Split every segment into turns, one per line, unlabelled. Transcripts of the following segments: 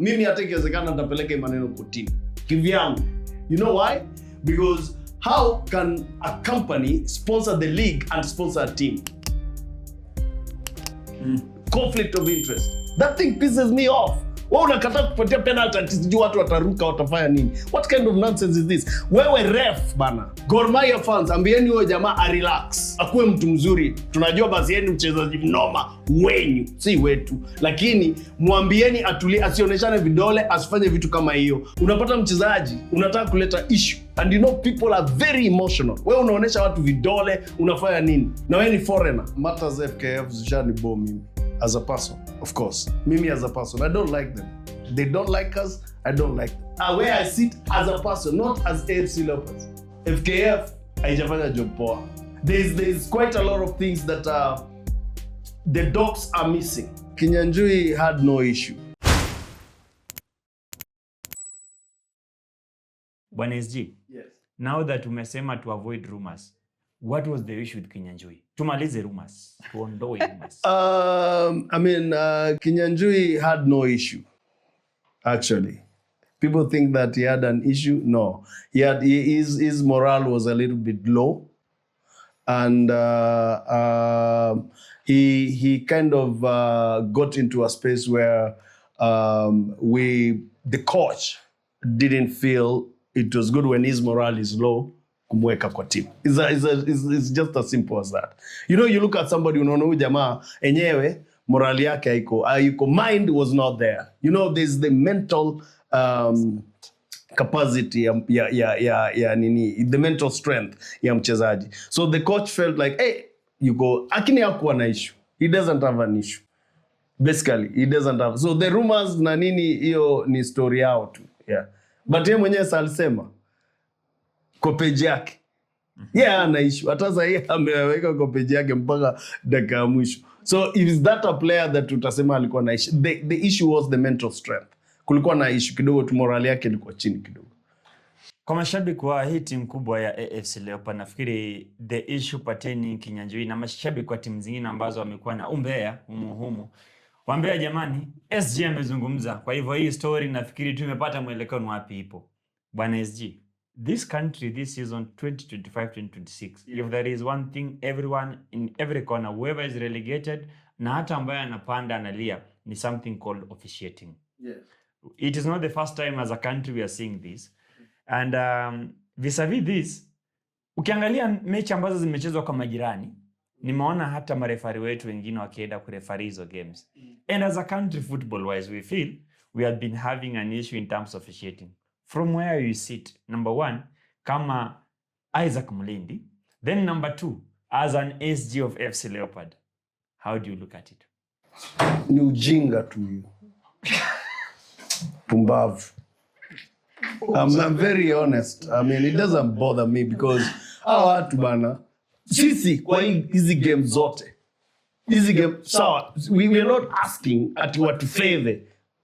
mimi hata ikiwezekana nitapeleka maneno kotini. Kivyangu. You know why? Because how can a company sponsor the league and sponsor a team? Conflict of interest. That thing pisses me off. Wewe unakataa kupatia penalty sijui watu wataruka watafanya nini? What kind of nonsense is this? Wewe ref bana. Gor Mahia fans, ambieni huyo jamaa relax. Akuwe mtu mzuri. Tunajua basi yeye ni mchezaji mnoma wenyu, si wetu. Lakini mwambieni atulie, asioneshane vidole, asifanye vitu kama hiyo. Unapata mchezaji, unataka kuleta issue. And you know people are very emotional. Wewe unaonesha watu vidole, unafanya nini? Na wewe ni foreigner. Matters FKF zishani bomb mimi. As a person, of course. Mimi as a person, I don't like them. They don't like us, I don't like them. Where I sit as a person, not as AFC Leopards. FKF, haijafanya job poa. There's quite a lot of things that the dogs are missing. Kinyanjui had no issue.
Bwana SG,
yes.
Now that umesema to avoid rumors, what was the issue with Kinyanjui? Tumalize rumors. Tuondoe rumors.
Kinyanjui had no issue, actually. People think that he had an issue. No. His morale was a little bit low. And he kind of got into a space where the coach didn't feel it was good when his morale is low. Kumweka kwa team. It's just as simple as that. You know, you look at somebody, unaona huyu jamaa enyewe morali yake haiko, mind was not there. You know, there's the mental capacity the mental strength ya mchezaji. So the coach felt like, hey, you go, akini hakuwa na issue. He doesn't have an issue. Basically, he doesn't have. So the rumors na nini hiyo ni story yao tu. Yeah. But yeye mwenyewe alisema kwa page yake. Ana issue. Hata sasa yeye ameweka kwa page yake mpaka dakika ya mwisho. So is that a player that utasema alikuwa na issue? The issue was the mental strength. Kulikuwa na issue kidogo tu, morale yake ilikuwa chini kidogo.
Kwa mashabiki wa hii timu kubwa ya AFC Leopards, nafikiri the issue pertaining Kinyanjui na mashabiki wa timu zingine ambazo wamekuwa na umbea humu. Waambia jamani, SG amezungumza. Kwa hivyo hii story nafikiri tumepata mwelekeo wapi ipo. Bwana SG, this country this season 2025-2026, if there is one thing everyone in every corner, whoever is relegated na hata ambaye anapanda analia, ni something called officiating.
Yes.
It is not the first time as a country we are seeing this. And vis-a-vis this, ukiangalia mechi ambazo zimechezwa kwa majirani, nimeona hata marefari wetu wengine wakienda kurefari hizo games. And as a country football wise, we feel we have been having an issue in terms of officiating. From where you sit, number one, kama Isaack Mulindi, then number two, as an SG of FC Leopard, how do you look at it?
Ni ujinga tu hiyo. Pumbavu. I'm very honest. I mean, it doesn't bother me because watu bana, sisi kwa hizi game zote. Hizi game, sawa, we are not asking ati watu favor.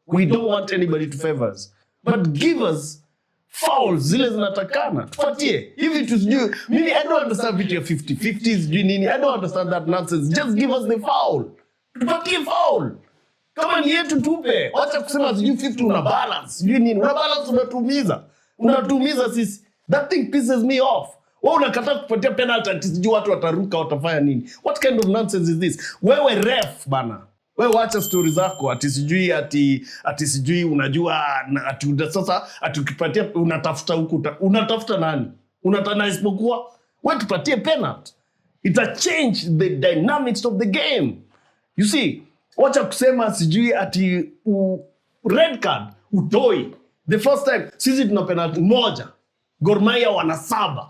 We don't want anybody to favor us. But give us fouls zile zinatakana. Tupatie. Hivi tusijui. Mimi, I don't understand vitu ya 50-50s, nini. I don't understand that nonsense. Just give us the foul. Tupatie foul. Kama ni yetu tupe. Wacha kusema sijui 50 una balance. Sijui nini. Una balance unatumiza. Unatumiza sisi. That thing pisses me off. Wewe unakataa kupatia penalty sijui watu wataruka watafanya nini. What kind of nonsense is this? Wewe ref bana. Wewe wacha stories zako ati sijui unajua sasa atukipatia unatafuta huku unatafuta nani? Unataka isipokuwa wewe tupatie penalty. It change the dynamics of the game. You see, wacha kusema sijui ati red card utoi. The first time sisi tuna penalty moja. Gor Mahia wana 7.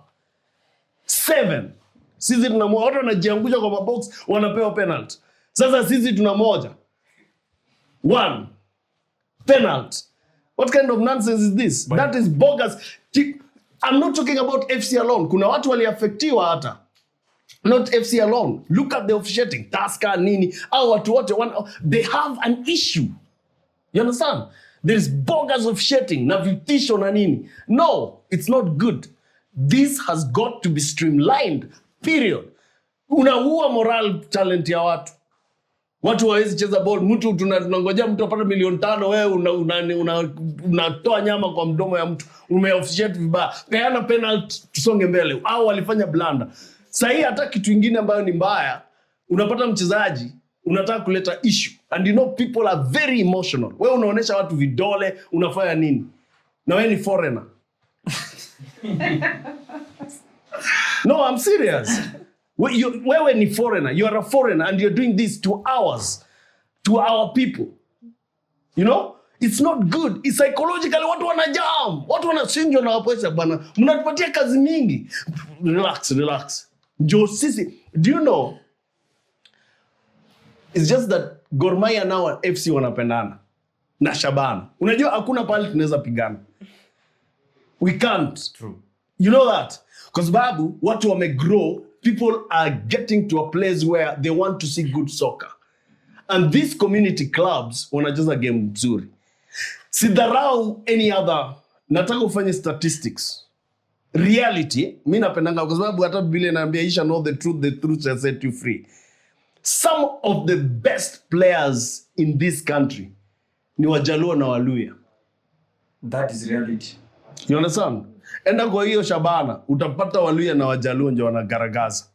Sisi tuna watu wanajiangusha kwa mabox wanapewa penalty. Sasa sisi tuna moja. 1 penalty. What kind of nonsense is this? That is bogus. I'm not talking about FC alone. Kuna watu waliaffectiwa hata. Not FC alone. Look at the officiating. Taska nini. Au watu wote they have an issue. You understand? There is bogus officiating na vitisho na nini. No, it's not good. This has got to be streamlined. Period. Unaua moral talent ya watu. Watu hawezi cheza ball. Mtu tunangojea mtu apate milioni 5, wewe unatoa nyama kwa mdomo ya mtu. Umeofficiate vibaya. Peana penalty tusonge mbele. Au walifanya blunder. Sasa hata kitu kingine ambayo ni mbaya, unapata mchezaji unataka kuleta issue, and you know people are very emotional. Wewe unaonesha watu vidole, unafanya nini? Na wewe ni foreigner. No, I'm serious. Wewe ni foreigner. You are a foreigner and you're doing this to our people. You know? It's not good. It's psychologically watu wanajam. Watu wanasinjwa na wapoesha bana. Mnatupatia kazi mingi. Relax. Jo sisi, do you know? It's just that Gor Mahia now and FC wanapendana. Na Shabana. Unajua hakuna pale tunaweza pigana. We can't.
True.
You know that? Because babu, watu wamegrow, people are getting to a place where they want to see good soccer. And these community clubs wanacheza game mzuri. Sidharau any other. Nataka ufanye statistics. Reality, mimi napendanga kwa sababu hata Biblia inaambia you shall know the truth shall set you free. Some of the best players in this country ni Wajaluo na Waluya.
That is reality.
You understand? Enda kwa hiyo Shabana, utapata Waluya na Wajaluo ndio wanagaragaza.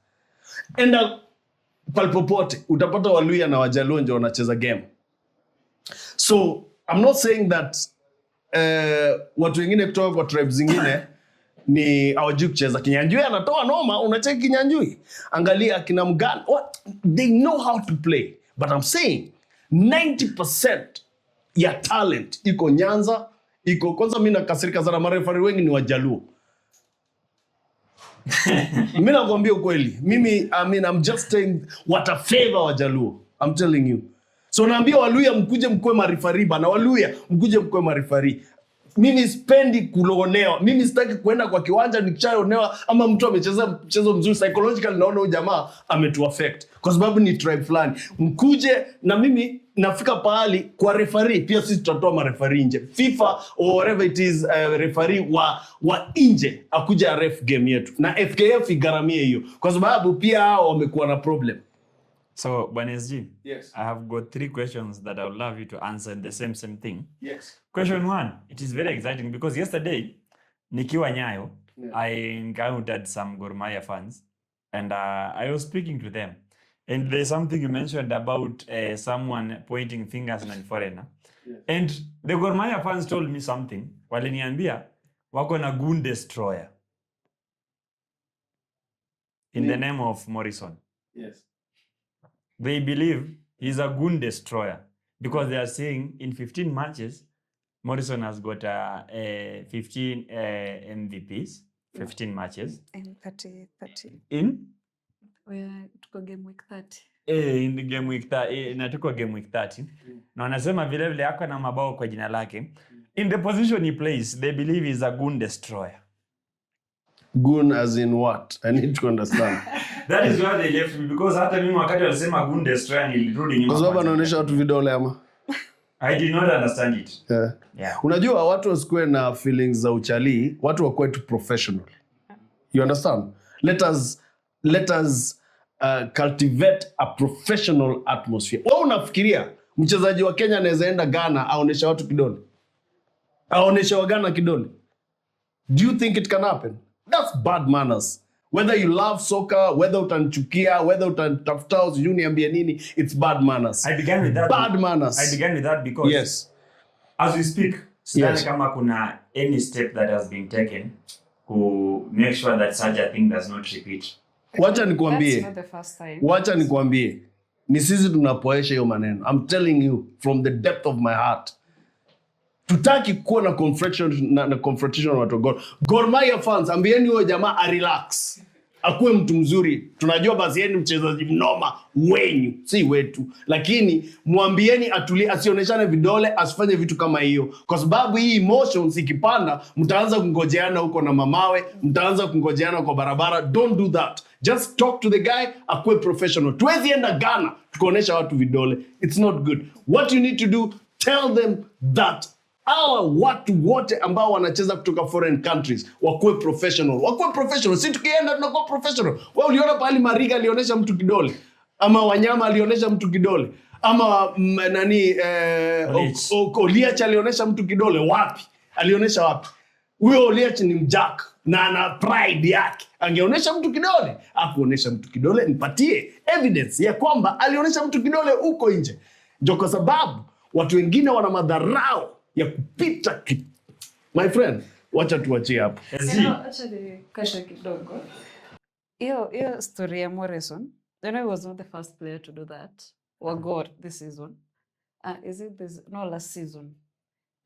Enda palipopote, utapata Waluya na Wajaluo ndio wanacheza game. So, I'm not saying that watu wengine kutoka kwa tribes zingine ni hawajui kucheza. Kinyanjui anatoa noma, unacheki Kinyanjui. Angalia kina Mgana, they know how to play. But I'm saying 90% ya talent iko Nyanza, iko kwanza. Mimi nakasirika sana, marefari wengi ni Wajaluo. Mimi nakwambia ukweli. I'm just saying what a favor Wajaluo. I'm telling you. So naambia Waluya mkuje mkue marefari bana. Waluya mkuje mkue marefari. Mimi spendi kulonewa. Mimi sitaki kuenda kwa kiwanja nikishaonewa ama mtu amecheza mchezo mzuri, psychologically naona huyu jamaa ametu affect kwa sababu ni tribe fulani. Mkuje na mimi nafika pahali kwa referee, pia sisi tutatoa mareferee nje. FIFA or whatever it is, referee wa nje akuja ref game yetu. Na FKF igaramie hiyo kwa sababu pia hao wamekuwa na problem.
So, Bwana SG,
yes.
I have got 3 questions that I would love you to answer the same thing.
Yes.
Question 1, it is very exciting because yesterday, nikiwa Nyayo,
yeah,
I encountered some Gor Mahia fans and I was speaking to them. And there's something you mentioned about someone pointing fingers at a foreigner.
Yes.
And the Gor Mahia fans told me something. Waliniambia, wako na goon destroyer. In the name of Morrison.
Yes.
They believe he's a goon destroyer because they are saying in 15 matches, Morrison has got 15 MVPs, 15 matches.
In 30.
In?
Tuko game week 30.
In the game week 30, na tuko game week 30. Na wanasema vile vile hako na mabao kwa jina lake. In the position he plays, they believe he's a goon destroyer.
Goon as in what? I need to understand.
That is why they left me because hata mimi wakati walisema goon destroyer nilirudi nyuma.
Kwa sababu anaonyesha watu vidole ama?
I did not understand it.
Yeah. Unajua watu wasikue na feelings za uchali, watu wakuwe tu professional. You understand? Let us cultivate a professional atmosphere. Wewe unafikiria mchezaji wa Kenya anaweza enda Ghana aonesha watu kidole? Aonesha wa Ghana kidole? Do you think it can happen? That's bad manners. Whether you love soccer, whether utanchukia, whether utantafuta usijui niambie nini, it's bad manners.
I began with that.
Bad manners.
I began with that because
yes,
as we speak, sidhani
yes,
kama kuna any step that has been taken to make sure that such a thing does not repeat.
Wacha nikwambie.
That's not the first time.
Wacha nikwambie. Ni sisi tunapoesha hiyo maneno. I'm telling you from the depth of my heart. Tutaki kuwa na confrontation na watu Gor Mahia fans, ambieni huyo jamaa a relax. Akuwe mtu mzuri. Tunajua basi yeye ni mchezaji mnoma wenyu, si wetu. Lakini mwambieni atulie, asioneshane vidole, asifanye vitu kama hiyo. Kwa sababu hii emotions ikipanda, mtaanza kungojeana huko na mamawe, mtaanza kungojeana kwa barabara. Don't do that. Just talk to the guy, akuwe professional. Tuwezi enda Ghana, tukonesha watu vidole. It's not good. What you need to do, tell them that hawa watu wote ambao wanacheza kutoka foreign countries wakuwe professional. Wakuwe professional. Si tukienda tunakuwa professional. Wewe uliona pale Mariga alionyesha mtu kidole ama Wanyama alionyesha mtu kidole. Ama nani Oliach alionyesha mtu kidole wapi? Alionyesha wapi? Huyo Oliach ni mjack na ana pride yake. Angeonyesha mtu kidole, akuonyesha mtu kidole, nipatie evidence ya kwamba alionyesha mtu kidole huko nje. Ndio kwa sababu watu wengine wana madharau ya kupita My friend, wacha tuachie hapo.
Acha nikasha kidogo. Hiyo story ya Morrison, then I was not the first player to do that. Gor this season. Is it this? No, last season.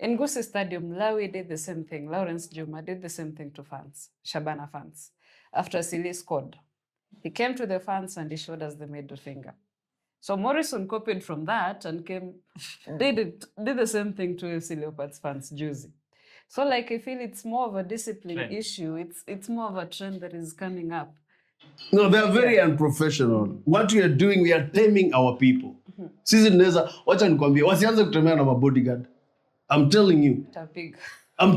In Gusii Stadium, Lawi did the same thing. Lawrence Juma did the same thing to fans, Shabana fans. After Sili scored, he came to the fans and he showed us the middle finger. So Morrison copied from that and did the same thing to FC Leopards fans, Juicy. So like I feel it's more of a discipline issue. It's more of a trend that is coming up.
No, they are very unprofessional. What we are doing, we are taming our people. Sisi tunaweza, wacha nikwambie, wasianze kutembea na mabodyguard. I'm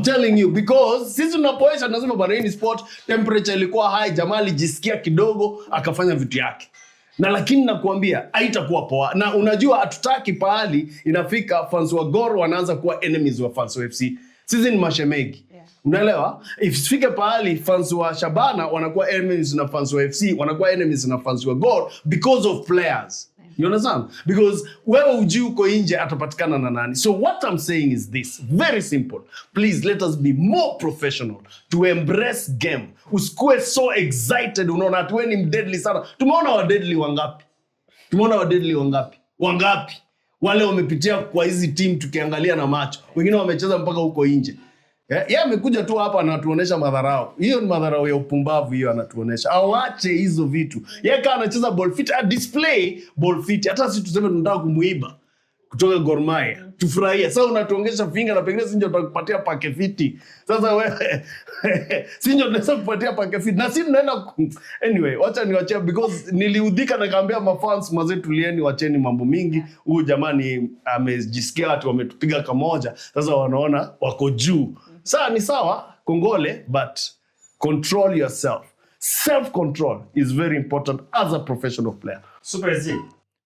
telling you because sisi tunapoesha tunasema bana, hii ni sport, temperature ilikuwa high, jamaa alijisikia kidogo akafanya vitu yake. Na lakini nakuambia haitakuwa poa. Na unajua hatutaki pahali inafika fans wa Gor wanaanza kuwa enemies wa fans wa FC. Sisi ni mashemegi. Unaelewa? Ifike pahali fans wa Shabana wanakuwa enemies na fans wa FC, wanakuwa enemies na fans wa Gor because of players. You understand? Because wewe ujui uko nje atapatikana na nani. So what I'm saying is this, very simple. Please let us be more professional to embrace game. Usikue so excited unaona ati wewe ni deadly sana. Tumeona wa deadly wangapi? Wangapi? Wale wamepitia kwa hizi team tukiangalia na macho. Wengine wamecheza mpaka huko nje. Yeye amekuja tu hapa na anatuonesha madharau. Hiyo ni madharau ya upumbavu hiyo anatuonesha. Awache hizo vitu. Yeye kama anacheza ball fit, display ball fit. Hata sisi tuseme tunataka kumuiba kutoka Gor Mahia. Tufurahie. Sasa unatuongesha finger na pengine sinjo tutakupatia pake fiti. Sasa wewe sinjo tunaweza kupatia pake fiti. Na sisi tunaenda anyway, wacha niwaachie because niliudhika na kaambia mafans mazee tulieni, wacheni mambo mingi. Huyu jamani amejisikia watu wametupiga kamoja. Sasa wanaona wako juu. Sasa ni sawa, kongole, but control yourself. Self-control is very important as a professional player.
Super Z.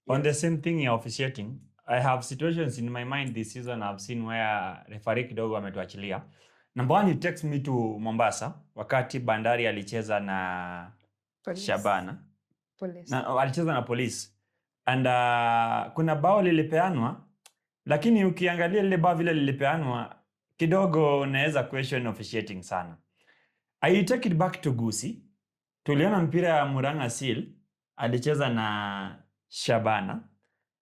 On the same thing you're officiating, I have situations in my mind this season I've seen where referee kidogo ametuachilia. Number one, he takes me to Mombasa wakati Bandari alicheza na Police. Shabana.
Police.
Na alicheza na Police. And kuna bao lilipeanwa, lakini ukiangalia lile bao vile lilipeanwa kidogo unaweza question officiating sana. I take it back to Gusii. Tuliona mpira ya Murang'a Seal alicheza na Shabana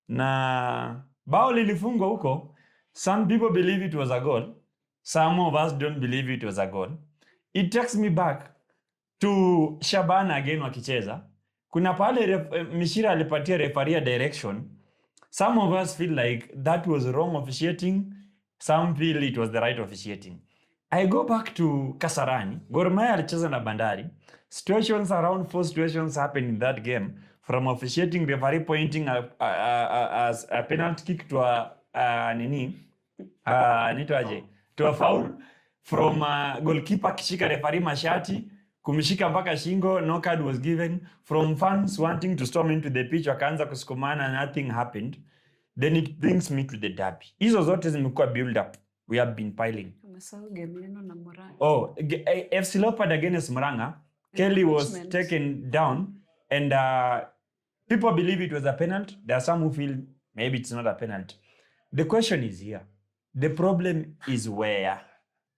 na bao lilifungwa huko. Some people believe it was a goal. Some of us don't believe it was a goal. It takes me back to Shabana again wakicheza. Kuna pale Mishira alipatia referee direction. Some of us feel like that was wrong officiating. Some feel it was the right officiating. I go back to Kasarani. Gor Mahia alicheza na Bandari. Situations around 4 situations happened in that game. From officiating, referee pointing as a penalty kick to to a foul. From goalkeeper kishika referee mashati, kumishika mpaka shingo, no card was given. From fans wanting to storm into the pitch, wakaanza kusukumana, nothing happened. Then it brings me to the derby. Hizo zote zimekuwa build up. We have been piling. FC Leopards against Murang'a. Kelly was taken down and people believe it was a penalty. There are some who feel maybe it's not a penalty. The question is here. The problem is where?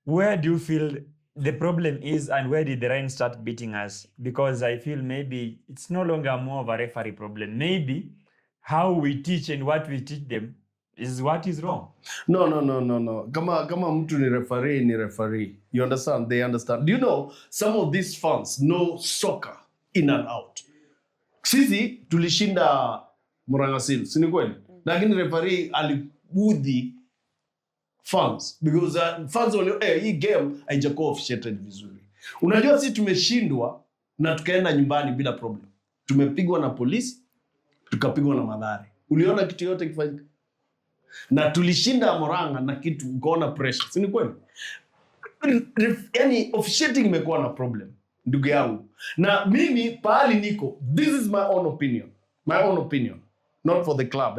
Where do you feel the problem is and where did the rain start beating us? Because I feel maybe it's no longer more of a referee problem. Maybe how we teach and what we teach them is what is wrong. No. Kama mtu ni referee. You understand? They understand. Do you know some of these fans know soccer in and out? Sisi tulishinda Murang'a Seal, si ni kweli? Lakini referee alibudhi fans because fans wale hii game haijakuwa officiated vizuri. Unajua sisi tumeshindwa na tukaenda nyumbani bila problem. Tumepigwa na polisi, tukapigwa na Mathare. Uliona kitu yote kifanyika? Na tulishinda Murang'a na kitu ukaona pressure. Si ni kweli? Yani officiating imekuwa na problem, ndugu yangu. Na mimi pahali niko, this is my own opinion. Not for the club,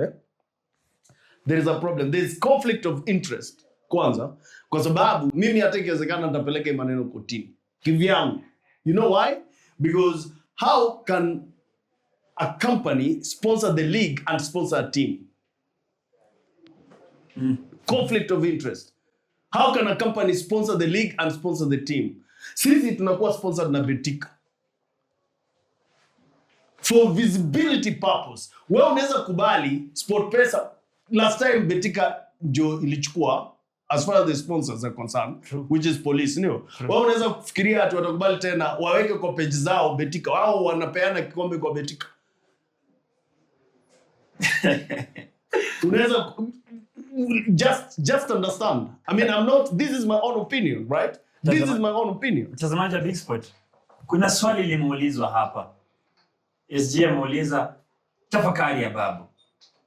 there is a problem. There is conflict of interest. Kwanza, kwa sababu mimi hata ikiwezekana nitapeleka maneno kotini. Kivyangu. You know why? Because how can a company sponsor the league and sponsor a team? Conflict of interest. How can a company sponsor the league and sponsor the team? Sisi tunakuwa sponsored na Betika. For visibility purpose. Wewe unaweza kubali SportPesa. Last time Betika ndio ilichukua as far as the sponsors are concerned, which is police, ndio. Wewe unaweza kufikiria watu watakubali tena waweke kwa page zao Betika. Wao wanapeana kikombe kwa Betika. Unaweza just understand. I mean, this is my own opinion, right? This is my own opinion.
Mtazamaji wa Big Sport. Kuna swali limeulizwa hapa. SG ameuliza tafakari ya babu.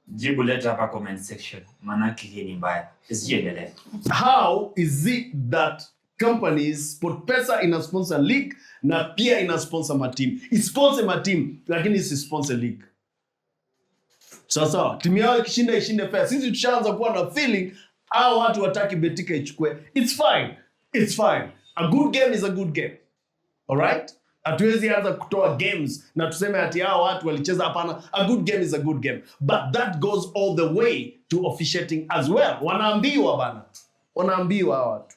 Jibu leta hapa comment section. Manaki hii ni mbaya. SG endelea.
How is it that companies SportPesa ina sponsor league na pia ina sponsor ma team? Sponsor ma team lakini si sponsor league. Sasa timu yao ikishinda ishinde fair. Sisi tushaanza kuwa na feeling hao watu wataki Betika ichukue. It's fine. It's fine. A good game is a good game. All right? Hatuwezi anza kutoa games na tuseme ati hao watu walicheza, hapana. A good game is a good game. But that goes all the way to officiating as well. Wanaambiwa bana. Wanaambiwa hao watu.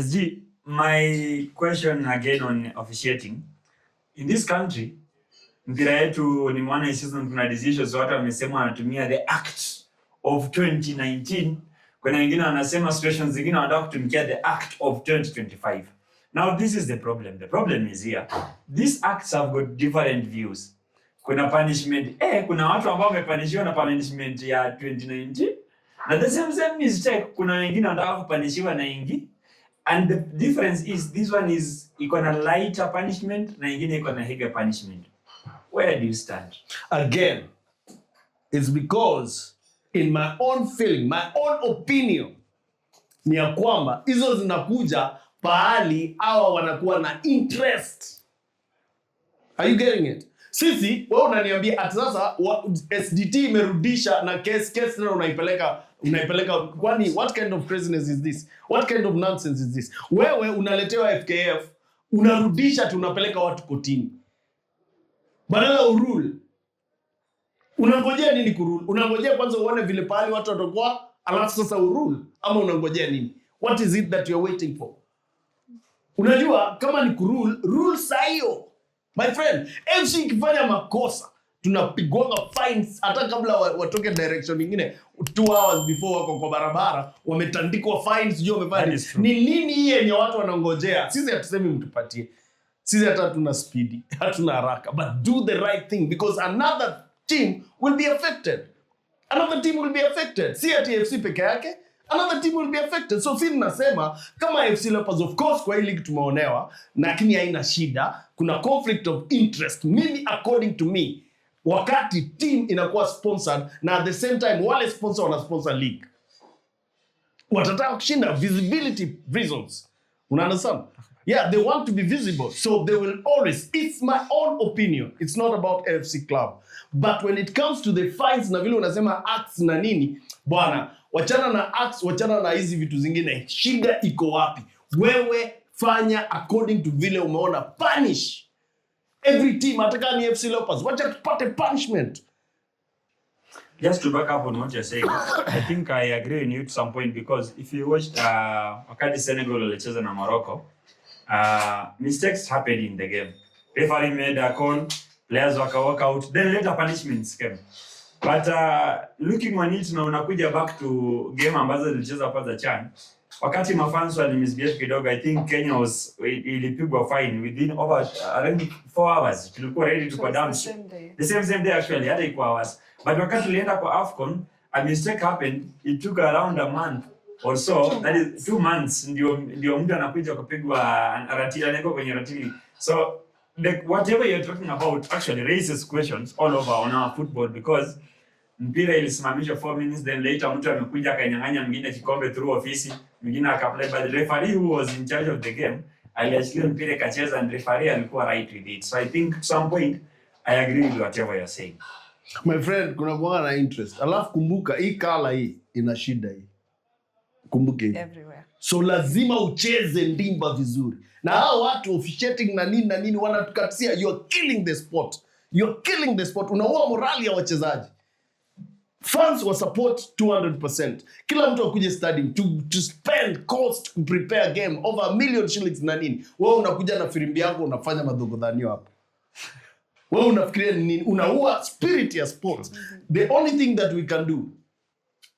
SG, my question again on officiating. In this country, mpira yetu ni mwana season kuna decisions watu wamesema wanatumia the act of 2019. Kuna wengine wanasema situations zingine wanataka kutumia the act of 2025. Now this is the problem. The problem is here. These acts have got different views. Kuna punishment kuna watu ambao wamepanishiwa na punishment ya 2019. Na the same mistake kuna wengine wanataka kupanishiwa na ingi. And the difference is this one is iko na lighter punishment na ingine iko na heavier punishment. Where do you stand?
Again, it's because in my own feeling, my own opinion, ni ya kwamba hizo zinakuja pahali hawa wanakuwa na interest. Are you getting it? Sisi, wewe unaniambia ati sasa SDT imerudisha na case na unaipeleka kwani what kind of craziness is this? What kind of nonsense is this? Wewe unaletewa FKF, unarudisha tunapeleka watu kotini. Badala urule. Unangojea nini kurule? Unangojea kwanza uone vile pahali watu watakuwa alafu sasa urule ama unangojea nini? What is it that you're waiting for? Unajua kama ni kurule, rule sayo. My friend, FC ikifanya makosa, tunapigwa fines hata kabla watoke direction nyingine 2 hours before wako kwa barabara, wametandikwa fines, sio wamefanya. Ni nini hii yenye watu wanangojea? Sisi hatusemi mtupatie. Sisi hata hatuna speed, hatuna haraka, but do the right thing because another team will be affected. Another team will be affected. Si ati FC peke yake, another team will be affected. So sisi nasema kama FC Leopards, of course kwa hii league tumeonewa, lakini haina shida. Kuna conflict of interest. Mimi according to me, wakati team inakuwa sponsored na at the same time wale sponsor wana sponsor league, watataka kushinda visibility reasons. Una understand? Yeah, they want to be visible. So they will always, it's my own opinion. It's not about AFC Club. But when it comes to the fines na vile unasema acts na nini, bwana, wachana na acts, wachana na hizi vitu zingine. Shida iko wapi? Wewe fanya according to vile umeona, punish every team. Ataka ni FC Leopards, wacha tupate punishment.
Just to back up on what you're saying, I think I agree with you to some point because if you watched wakati Senegal walicheza na Morocco, mistakes happened in the game. Referee made a call, players walk out, then later punishments came. But looking on it na unakuja back to game ambazo zilicheza hapa za CHAN, wakati mafans walimisbehave kidogo, I think Kenya ilipigwa fine within over around 4 hours. Tulikuwa ready to go down. The same day actually, hata iko hours. But wakati tulienda kwa AFCON, a mistake happened. It took around a month or so. That is 2 months ndio mtu anakuja kupigwa ratili, anako kwenye ratili. So whatever you're talking about actually raises questions all over on our football because mpira ilisimamishwa 4 minutes, then later mtu amekuja akanyang'anya mwingine kikombe through ofisi, mwingine akaplay, but the referee who was in charge of the game aliachilia mpira kacheza and referee alikuwa right with it. So I think at some point I agree with whatever you're saying.
My friend, kuna kuwa na interest. Alafu kumbuka, hii kala hii ina shida hii. Kumbuke hii.
Everywhere.
So lazima ucheze ndimba vizuri. Na hao watu officiating na nini wanatukatia, you are killing the sport. You are killing the sport. Unaua morali ya wachezaji. Fans wa support 200%. Kila mtu akuje stadium to spend cost to prepare game over $1 million shillings na nini. Wewe unakuja na firimbi yako unafanya madhogodhanio hapo. Wewe unafikiria nini? Unaua spirit ya sport. The only thing that we can do,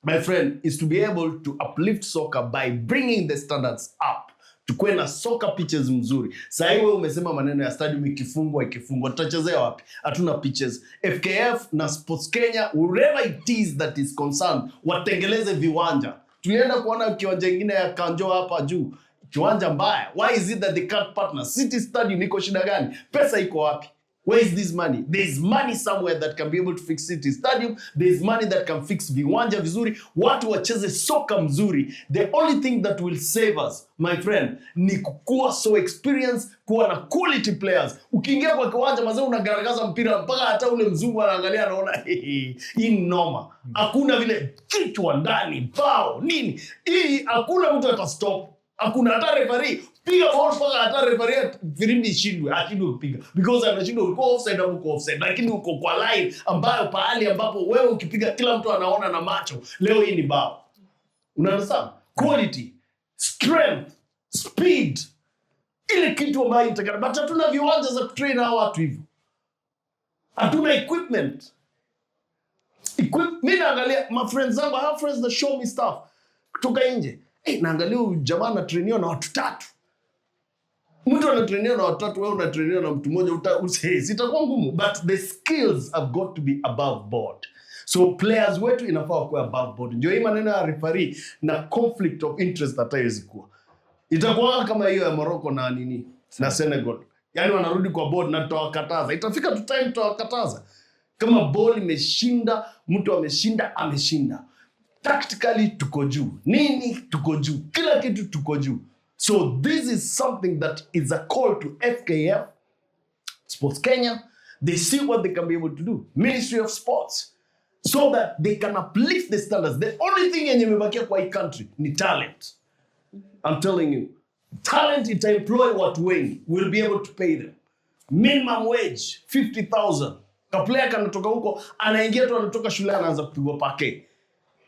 my friend, is to be able to uplift soccer by bringing the standards up. Tukue na soccer pitches mzuri. Sasa wewe umesema maneno ya stadium ikifungwa. Tutachezea wapi? Hatuna pitches. FKF na Sports Kenya, wherever it is that is concerned, watengeleze viwanja. Tulienda kuona kiwanja kingine ya Kanjo hapa juu. Kiwanja mbaya. Why is it that they can't partner? City Stadium iko shida gani? Pesa iko wapi? Where is this money? There's money somewhere that can be able to fix City Stadium. There's money that can fix viwanja vizuri. Watu wacheze soka mzuri. The only thing that will save us, my friend, ni kuwa so experienced, kuwa na quality players. Ukiingia kwa kiwanja mazee unagaragaza mpira mpaka hata ule mzungu anaangalia anaona hii noma. Hakuna vile kichwa ndani, bao, nini. Hii hakuna mtu atastop. Hakuna hata referee. Piga ball mpaka hata referee firimbi ishindwe kupiga. Because anashindwa uko offside au uko offside. Lakini uko kwa line ambayo pahali ambapo wewe ukipiga kila mtu anaona na macho. Leo hii ni bao. Unaelewa? Quality, strength, speed. Ile kitu ambayo itakana. But hatuna viwanja za kutrain hao watu hivyo. Hatuna equipment. Mimi naangalia my friends zangu, I have friends that show me stuff kutoka nje. Naangalia jamaa anatrainiwa na watu 3. Mtu anatrainiwa na watu 3, wewe unatrainiwa na mtu mmoja, sitakuwa ngumu. But the skills have got to be above board. So players wetu inafaa kuwa above board. Ndio hii maneno ya referee na conflict of interest haiwezi kuwa. Itakuwa kama hiyo ya Morocco na nini na Senegal. Yaani wanarudi kwa board na tutawakataza. Itafika tu time tutawakataza. Kama ball imeshinda, mtu ameshinda. Tactically tuko juu. Nini tuko juu. Kila kitu tuko juu. So this is something that is a call to FKF, Sports Kenya. They see what they can be able to do. Ministry of Sports. So that they can uplift the standards. The only thing yenye imebakia kwa hii country ni talent. I'm telling you. Talent ita employ watu wengi. We'll be able to pay them. Minimum wage, 50,000. Kaplayer kanatoka huko, anaingia tu anatoka shule anaanza kupigwa pake.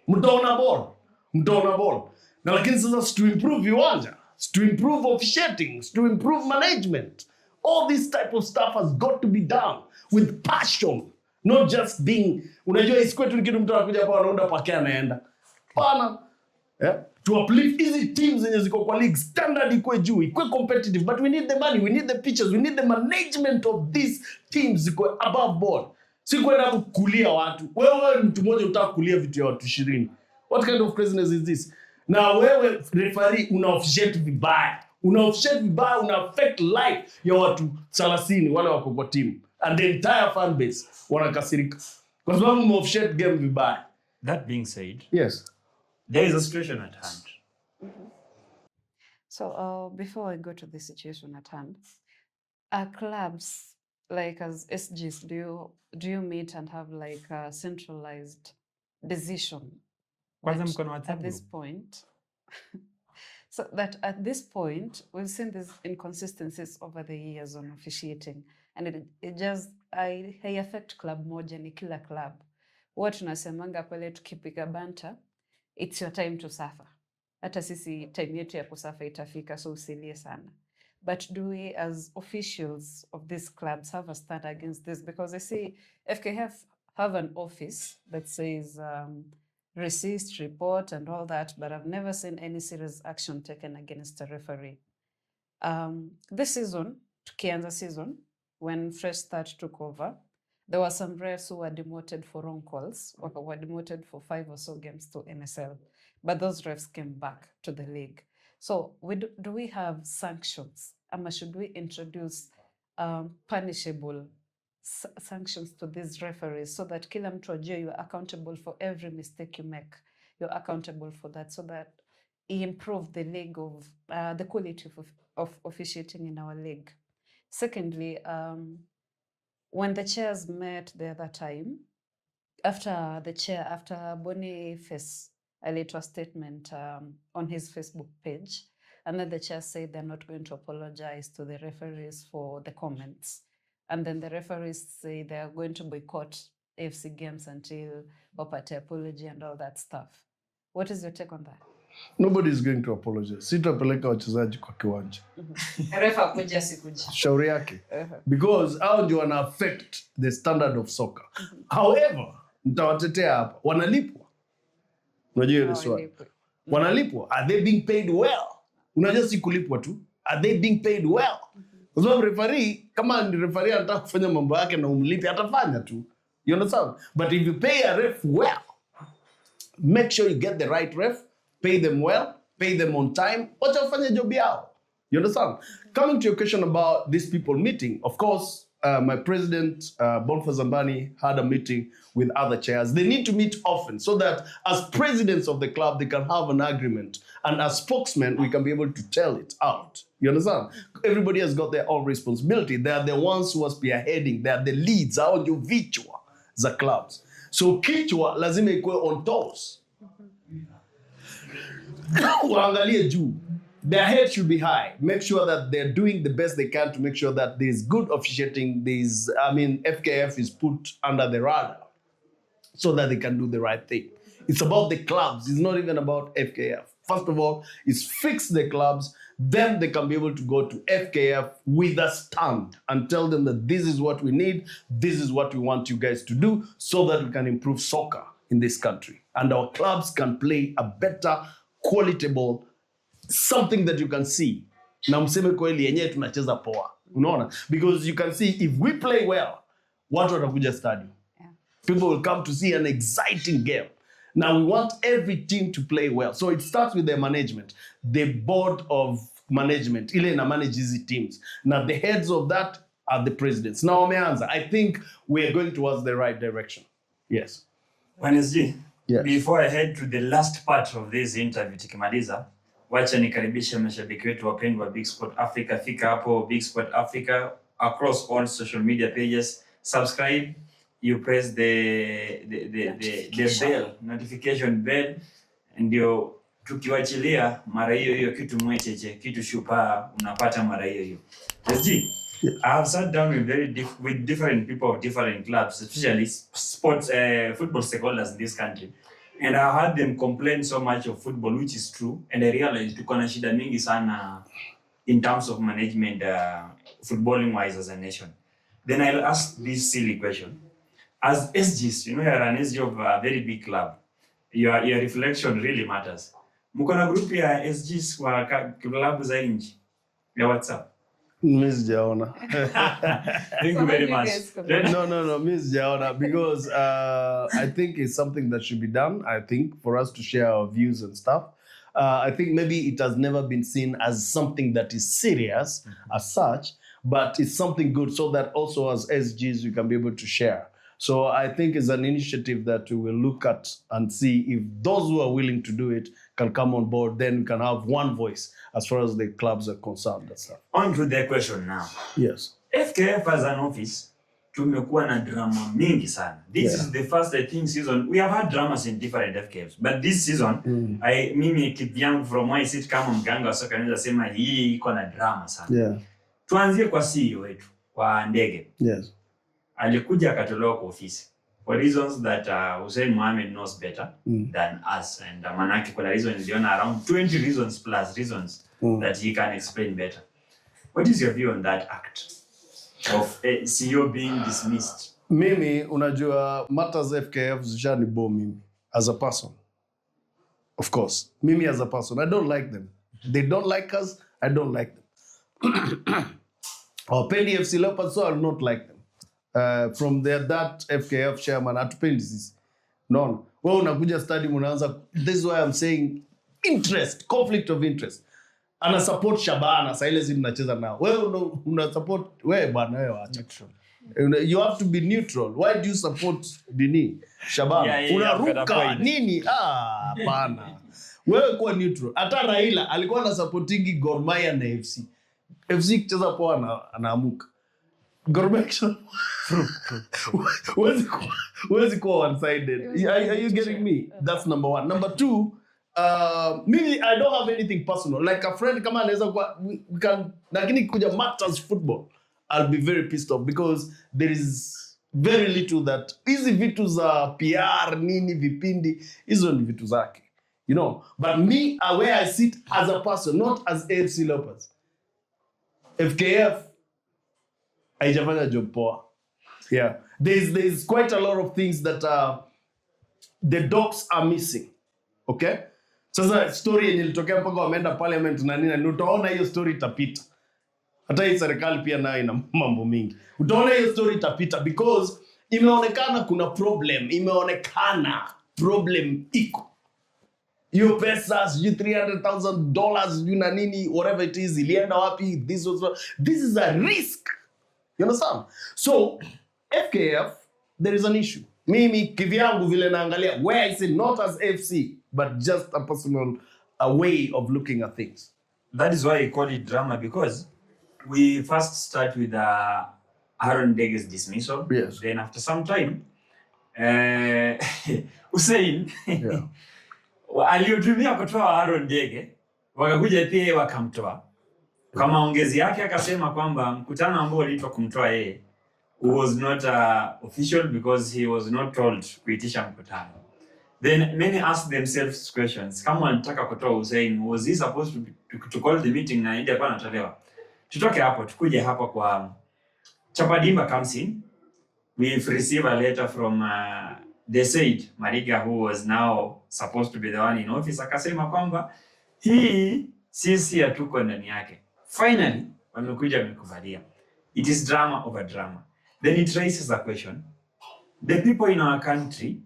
Mtaona ball. Na lakini sasa to improve viwanja, to improve officiating, to improve management. All this type of stuff has got to be done with passion. Not just being, unajua isikwetu ni kitu mtu anakuja hapa anaunda pake anaenda. Pana. To uplift easy teams zenye ziko kwa league, standard ikuwe juu, ikuwe competitive, but we need the money, we need the pitches, we need the management of these teams ikuwe above board. Si kwenda kukulia watu. Wewe mtu mmoja unataka kukulia vitu ya watu 20. What kind of craziness is this? Na wewe referee una officiate vibaya. Una affect life ya watu 30 wale wako kwa team. And the entire fan base wanakasirika. Kwa sababu umeofficiate game vibaya.
That being said,
yes,
there is a situation at hand.
So before I go to the situation at hand, clubs like as SGs, do you meet and have like a centralized decision at this point? So that at this point, we've seen these inconsistencies over the years on officiating, and it just I affect club moja ni kila club. What tunasemanga pale tukipiga banta, it's your time to suffer. Hata sisi time yetu ya kusafa itafika, so usilie sana. But do we as officials of these clubs have a stand against this? Because I see FKF have an office that says resist, report and all that, but I've never seen any serious action taken against a referee. This season, tukianza season, when Fresh Start took over, there were some refs who were demoted for wrong calls, or were demoted for 5 or so games to NSL. But those refs came back to the league. So do we have sanctions? Or should we introduce punishable sanctions to these referees so that kila mtu ajue you are accountable for every mistake you make? You're accountable for that so that you improve the league of the quality of officiating in our league. Secondly, when the chairs met the other time, after the chair, after Boniface alitoa statement on his Facebook page, and then the chair said they're not going to apologize to the referees for the comments. And then the referees say they are going to boycott AFC games until wapate apology and all that stuff. What is your take on that?
Nobody is going to apologize. Sitapeleka wachezaji kwa kiwanja.
Refa kuja sikuja.
Shauri yake. Because hao ndio wana affect the standard of soccer. However, nitawatetea hapa. Wanalipwa. Unajua ile swali. Wanalipwa. Are they being paid well? Unajua si kulipwa tu. Are they being paid well? Kwa sababu referee, kama ni referee anataka kufanya mambo yake na umlipe, atafanya tu. You understand? But if you pay a ref well, make sure you get the right ref, pay them well, pay them on time, wacha wafanye job yao. You understand? Coming to your question about these people meeting, of course, my president, Boniface Zambani, had a meeting with other chairs. They need to meet often so that as presidents of the club, they can have an agreement. And as spokesmen, we can be able to tell it out. You understand? Everybody has got their own responsibility. They are the ones who are spearheading. They are the leads. Hao ndio vichwa za clubs. So kichwa lazima ikuwe on toes. Waangalie juu. Their head should be high. Make sure that they're doing the best they can to make sure that there's good officiating. FKF is put under the radar so that they can do the right thing. It's about the clubs. It's not even about FKF. First of all, is fix the clubs. Then they can be able to go to FKF with a stand and tell them that this is what we need. This is what we want you guys to do so that we can improve soccer in this country. And our clubs can play a better, quality ball, something that you can see. Na mseme kweli yenyewe tunacheza poa. Unaona? Because you can see if we play well, watu watakuja stadium. Yeah. People will come to see an exciting game. Now we want every team to play well. So it starts with the management, the board of management, ile na manage these teams. Now the heads of that are the presidents. Now wameanza. I think we are going towards the right direction. Yes.
Wednesday,
yes.
Before I head to the last part of this interview tukimaliza, wacha nikaribishe mashabiki wetu wapendwa wa Big Sport Africa. Fika hapo Big Sport Africa across all social media pages. Subscribe. You press the bell, notification bell, ndio tukiwachilia mara hiyo kitu mwecheche, kitu shupa unapata mara hiyo. SG, I have sat down with different people of different clubs, especially sports, football stakeholders in this country, and I heard them complain so much of football, which is true, and I realized tuko na shida mingi sana in terms of management, footballing wise as a nation. Then I'll ask this silly question. As SGs, you are an SG of a very big club. Your reflection really matters. Mko na group ya SGs wa club za nje ya WhatsApp?
Mimi sijaona.
Thank you very much.
No, mimi sijaona because I think it's something that should be done. I think for us to share our views and stuff. I think maybe it has never been seen as something that is serious as such, but it's something good so that also as SGs we can be able to share. So I think it's an initiative that we will look at and see if those who are willing to do it can come on board. Then we can have one voice as far as the clubs are concerned and stuff.
On to the question now.
Yes.
FKF as an office, tumekuwa na drama mingi sana. This is the first, I think, season. We have had dramas in different FKFs, but this season, mimi kivyangu from why I sit kama mganga wa soka naweza sema hii iko na drama sana.
Yeah.
Tuanzie kwa CEO wetu, kwa Ndege.
Yes.
Alikuja akatolewa kwa ofisi for reasons that Hussein Mohamed knows better than us, and manake kuna reason niliona around 20 reasons plus reasons that he can explain better. What is your view on that act of CEO being dismissed?
Mimi unajua matters FKF zishanibo mimi as a person. Of course, mimi as a person, I don't like them. They don't like us, I don't like them. Our Penny FC Leopards, so I do not like them. From that FKF chairman hatupendi sisi. No. Wewe unakuja stadium unaanza, this is why I'm saying conflict of interest. Ana support Shabana, saa ile zimu nacheza nao. Wewe una support, wewe bwana wewe acha. You have to be neutral. Why do you support Dini? Shabana. Unaruka nini? Bana. Wewe kuwa neutral. Hata Raila alikuwa na supportingi Gor Mahia na FC. FC kicheza poa anaamuka. Gor Mahia. Where's it called one-sided? Are you getting me? That's number one. Number two, me, I don't have anything personal. Like a friend, come on, we can, lakini kuja matters football, I'll be very pissed off because there is very little that, hizi vitu za PR, nini, vipindi, hizo ni vitu zake. You know, but me, where I sit as a person, not as AFC Leopards. FKF, haijafanya job poa. Yeah, there's quite a lot of things that the docs are missing. Okay? Sasa story yenye ilitokea mpaka wameenda parliament na nini, utaona hiyo story itapita. Hata hii serikali pia nayo ina mambo mingi. Utaona hiyo story itapita because imeonekana kuna problem, iko. Hiyo pesa, sijui $300,000, sijui na nini, whatever it is, ilienda wapi, this is a risk. You understand? So, FKF, there is an issue. Mimi kivyangu vile naangalia, where I say not as FC, but just a personal way of looking at things.
That is why I call it drama, because we first start with Aaron Dege's dismissal.
Yes.
Then after some time, Hussein,
Yeah.
aliyotumia kutoa Aaron Dege, wakakuja pia wakamtoa. Kwa maongezi yake akasema kwamba mkutano ambao uliitwa kumtoa yeye was not official because he was not told kuitisha mkutano. Then many ask themselves questions. Kama wanataka kutoa Hussein, was he supposed to call the meeting na ndio kwa anatolewa? Tutoke hapo, tukuje hapa kwa Chapadimba comes in. We've received a letter from the said Mariga, who was now supposed to be the one in office, akasema kwamba hii sisi hatuko ndani yake. Finally, wamekuja wamekubalia. It is drama over drama. Then it raises a question. The people in our country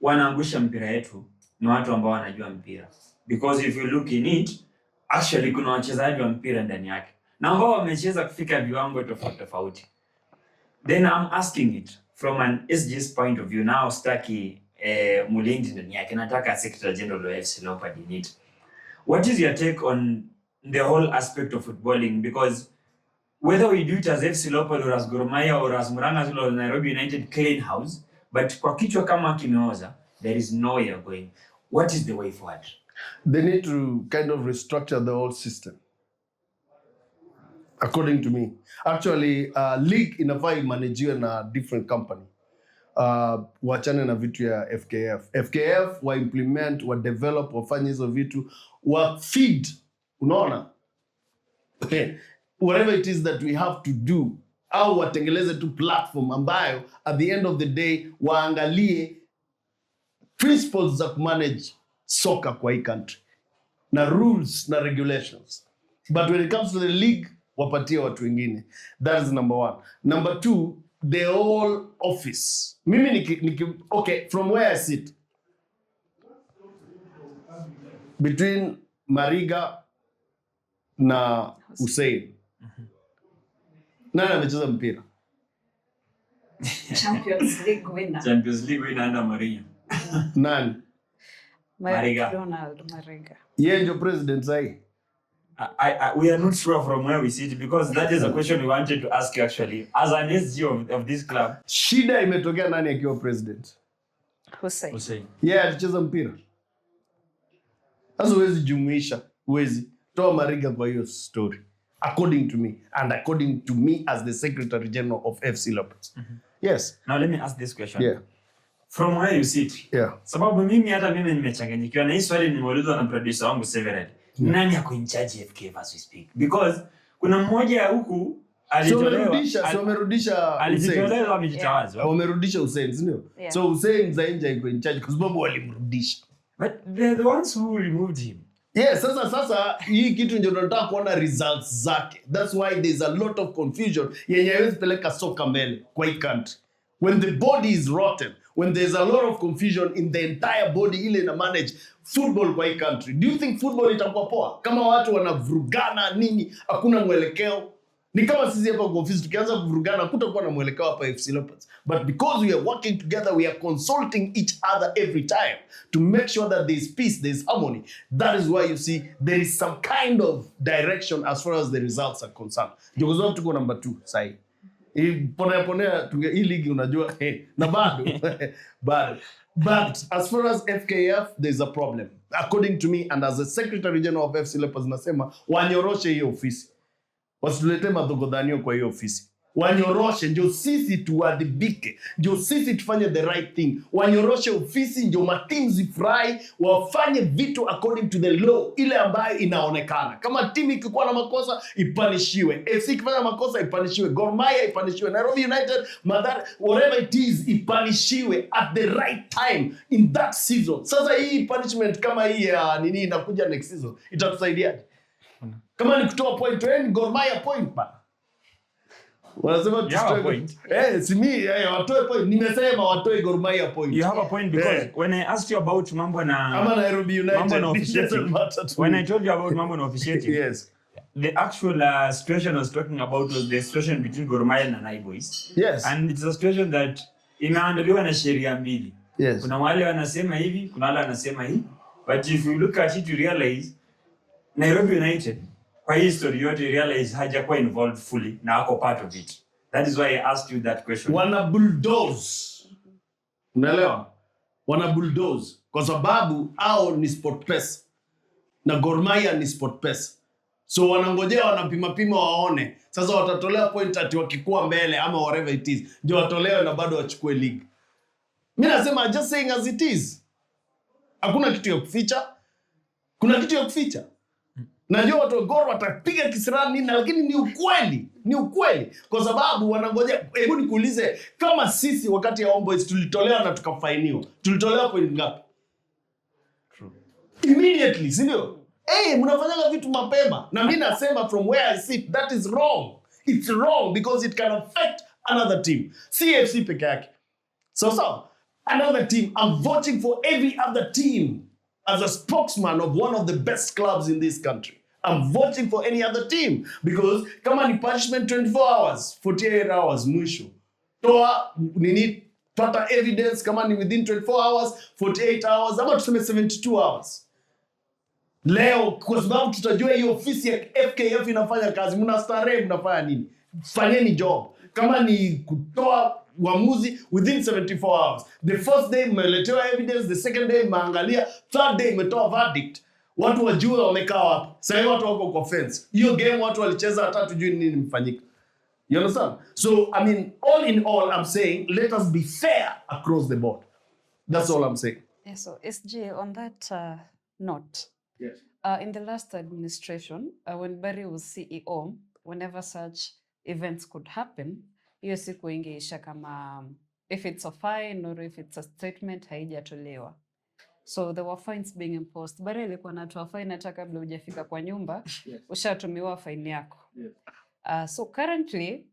wanaangusha mpira yetu ni watu ambao wanajua mpira. Because if you look in it, actually kuna wachezaji wa mpira ndani yake na ambao wamecheza kufika viwango tofauti. Then I'm asking it from an SG's point of view. Now staki Mulindi ndani yake, nataka Secretary General of FC Leopards in it. What is your take on the whole aspect of footballing? Because whether we do it as FC Leopards or as Gor Mahia or as Murang'a or Nairobi United clean house, but kwa kichwa kama kimeoza, there is nowhere going. What is the way forward?
They need to kind of restructure the whole system. According to me. Actually, league inafaa imanajiwe na different company. Wachane na vitu ya FKF. FKF wa implement, wa develop, wafanye hizo vitu, wa feed, unaona? Whatever it is that we have to do, au watengeleze tu platform ambayo at the end of the day waangalie principles za manage soccer kwa hii country na rules na regulations. But when it comes to the league, wapatie watu wengine. That is number one. Number two, the whole office. Mimi okay, from where I sit, between Mariga na Hussein, nani amecheza mpira?
Champions League winner.
Champions League winner under Maria.
Nani?
Mariga.
Ronald Mariga.
Yeye ndio president sahi.
We are not sure from where we sit, because that is a question we wanted to ask you actually. As an SG of this club.
Shida imetokea nani akiwa president?
Hussein.
Yeah, alicheza mpira. Sasa huwezi jumuisha, huwezi toa Mariga kwa hiyo story. According to me, and according to me as the Secretary General of FC Leopards. Yes.
Now let me ask this question.
Yeah.
From where you sit.
Yeah.
Sababu mimi nimechanganyikiwa na hii swali nimeulizwa na producer wangu several. Nani ako in charge FKF as we speak? Because kuna mmoja huku alijitolewa amejitawazwa.
Wamerudisha Hussein, sio? So Hussein Zainja iko in charge kwa sababu walimrudisha.
But they're the ones who removed him.
Yes, sasa hii kitu ndio tunataka kuona results zake. That's why there's a lot of confusion yenye haiwezi peleka soka mbele kwa hii country. When the body is rotten, when there's a lot of confusion in the entire body ile na manage football kwa hii country, do you think football itakuwa poa? Kama watu wanavurugana nini, hakuna mwelekeo. Ni kama sisi hapa kwa office tukianza kuvurugana kutakuwa na mwelekeo hapa FC Leopards. But because we are working together, we are consulting each other every time to make sure that there is peace, there is harmony. That is why you see there is some kind of direction as far as the results are concerned. Because tuko number 2 sahi. Ponea hii ligi unajua na bado but as far as FKF there's a problem according to me, and as the Secretary General of FC Leopards nasema wanyoroshe hiyo ofisi, wasitulete madhogodhanio kwa hiyo ofisi. Wanyoroshe ndio sisi tuadhibike, ndio sisi tufanye the right thing. Wanyoroshe ofisi ndio matimu zifurahi, wafanye vitu according to the law ile ambayo inaonekana. Kama timu ikikuwa na makosa ipanishiwe, FC ikifanya makosa ipanishiwe, Gor Mahia ipanishiwe, Nairobi United, Mathare, whatever it is ipanishiwe at the right time in that season. Sasa hii punishment kama hii ya nini inakuja next season itatusaidiaje? Kama ni kutoa point, Gor Mahia point pa. Wanasema tutoe point. Watoe point. Nimesema watoe Gor Mahia point.
You have a point because when I asked you about mambo na
Nairobi United,
when I told you about mambo na officiating,
yes,
the actual situation I was talking about was the situation between Gor Mahia na Nai Boys.
Yes.
And it's a situation that inaandaliwa na sheria mbili.
Yes.
Kuna wale wanasema hivi, kuna wale wanasema hivi. But if you look at it, you realize Nairobi United kwa history yote realize hajakuwa involved fully na ako part of it. That is why I asked you that question.
Wana bulldoze. Unaelewa? Wana bulldoze kwa sababu hao ni sport pesa na Gor Mahia ni sport pesa. So wanangojea wanapima waone. Sasa watatolewa point ati wakikuwa mbele ama whatever it is. Ndio watolewe na bado wachukue league. Mimi nasema just saying as it is. Hakuna kitu ya kuficha. Kuna kitu ya kuficha. Najua watu wa Gor watapiga kisirani lakini ni ukweli kwa sababu wanangoja. Hebu nikuulize, kama sisi wakati ya Homeboys tulitolewa na tukafainiwa, tulitolewa point ngapi?
True.
Immediately, si ndio? Mnafanya vitu mapema na mimi nasema from where I sit that is wrong. It's wrong because it can affect another team. CFC peke yake. So another team, I'm voting for every other team as a spokesman of one of the best clubs in this country. I'm voting for any other team because kama ni punishment 24 hours, 48 hours mwisho. Toa pata evidence kama ni within 24 hours, 48 hours, ama tuseme 72 hours. Leo kwa sababu tutajua hiyo ofisi ya FKF inafanya kazi, mnastarehe mnafanya nini? Fanyeni job. Kama ni kutoa uamuzi within 74 hours. The first day mmeletewa evidence, the second day mmeangalia, third day mmetoa verdict. Watu wajue wamekaa wapi. Sasa watu wako kwa fence. Hiyo game watu walicheza hata tujui nini mfanyika. You understand? So I mean all in all I'm saying let us be fair across the board. That's all I'm saying.
Yeah, so SJ on that note.
Yes.
In the last administration, when Barry was CEO, whenever such events could happen, hiyo siku ingeisha kama if it's a fine or if it's a statement haijatolewa. So there were fines being imposed. Barry alikuwa anatoa fine hata kabla hujafika kwa nyumba, yes, ushatumiwa fine yako. Yes. So currently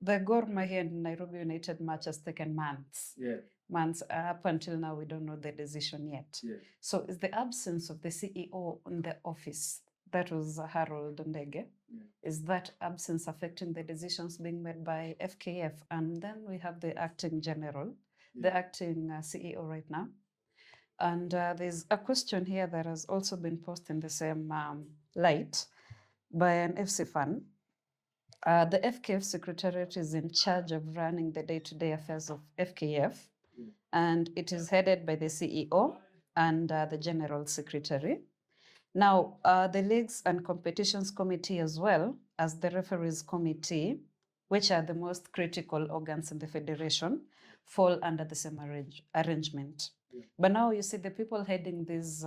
the Gor Mahia and Nairobi United match has taken months. Yeah. Months up until now we don't know the decision yet. Yeah. So is the absence of the CEO in the office, that was Harold Ndege, yeah, is that absence affecting the decisions being made by FKF? And then we have the acting general, yeah, the acting CEO right now. And there's a question here that has also been posed in the same light by an FC fan. The FKF Secretariat is in charge of running the day-to-day affairs of FKF, and it is headed by the CEO and the General Secretary. Now, the Leagues and Competitions Committee as well as the Referees Committee, which are the most critical organs in the Federation, fall under the same arrangement. Yeah. But now you see the people heading these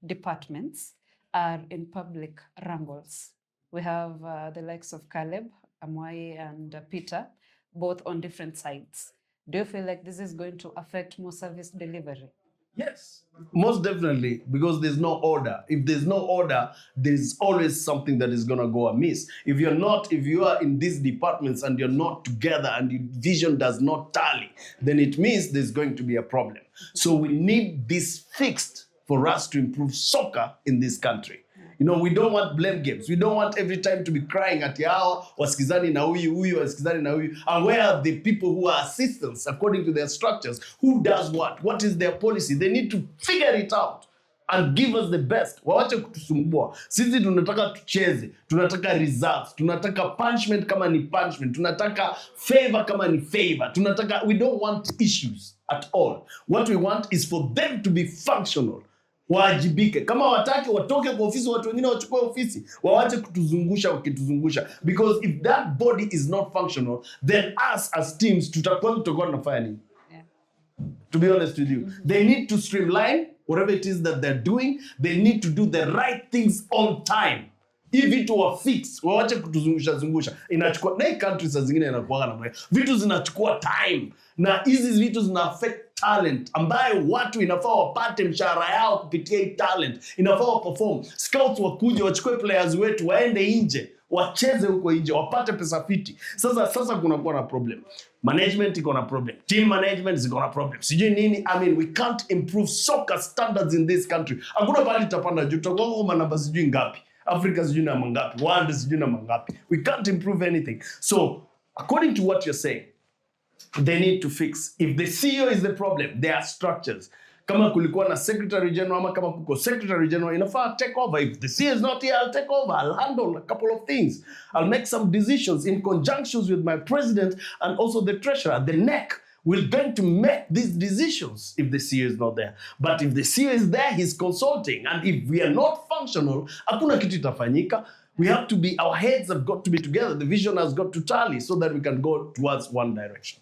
departments are in public wrangles. We have the likes of Caleb, Amwai, and Peter, both on different sides. Do you feel like this is going to affect more service delivery?
Yes, most definitely, because there's no order. If there's no order, there's always something that is going to go amiss. If you are in these departments and you're not together and your vision does not tally, then it means there's going to be a problem. So we need this fixed for us to improve soccer in this country. You know, we don't want blame games. We don't want every time to be crying at yao, wasikizani na huyu, wasikizani na huyu. And where are the people who are assistants according to their structures? Who does what? What is their policy? They need to figure it out and give us the best. Waache kutusumbua. Sisi tunataka tucheze, tunataka results, tunataka punishment kama ni punishment, tunataka favor kama ni favor, tunataka, we don't want issues at all. What we want is for them to be functional. Waajibike. Kama wataki watoke kwa ofisi, watu wengine wachukue ofisi. Waache kutuzungusha wakituzungusha. Because if that body is not functional, then us as teams tutakuwa tunafanya nini? To be honest with you, they need to streamline whatever it is that they're doing. They need to do the right things on time. If vitu wa fix, waache kutuzungusha. Inachukua, na hii countries zingine inakuwa na vitu zinachukua time. Na hizi vitu zina affect talent ambayo watu inafaa wapate mshahara yao kupitia hii talent. Inafaa waperform. Scouts wakuje wachukue players wetu waende nje, wacheze huko nje, wapate pesa fiti. Sasa kunakuwa na problem. Management iko na problem. Team management is gonna problem. Sijui nini. I mean, we can't improve soccer standards in this country. Hakuna pali tapanda juu. Tutakuwa kwa namba sijui ngapi. Africa sijui na mangapi. World sijui na mangapi. We can't improve anything. So, according to what you're saying, they need to fix. If the CEO is the problem, there are structures. Kama kulikuwa na secretary general, ama kama kuko secretary general, inafaa take over. If the CEO is not here, I'll take over. I'll handle a couple of things. I'll make some decisions in conjunctions with my president and also the treasurer. The neck will going to make these decisions if the CEO is not there. But if the CEO is there, he's consulting. And if we are not functional, hakuna kitu itafanyika. We have to be, our heads have got to be together. The vision has got to tally so that we can go towards one direction.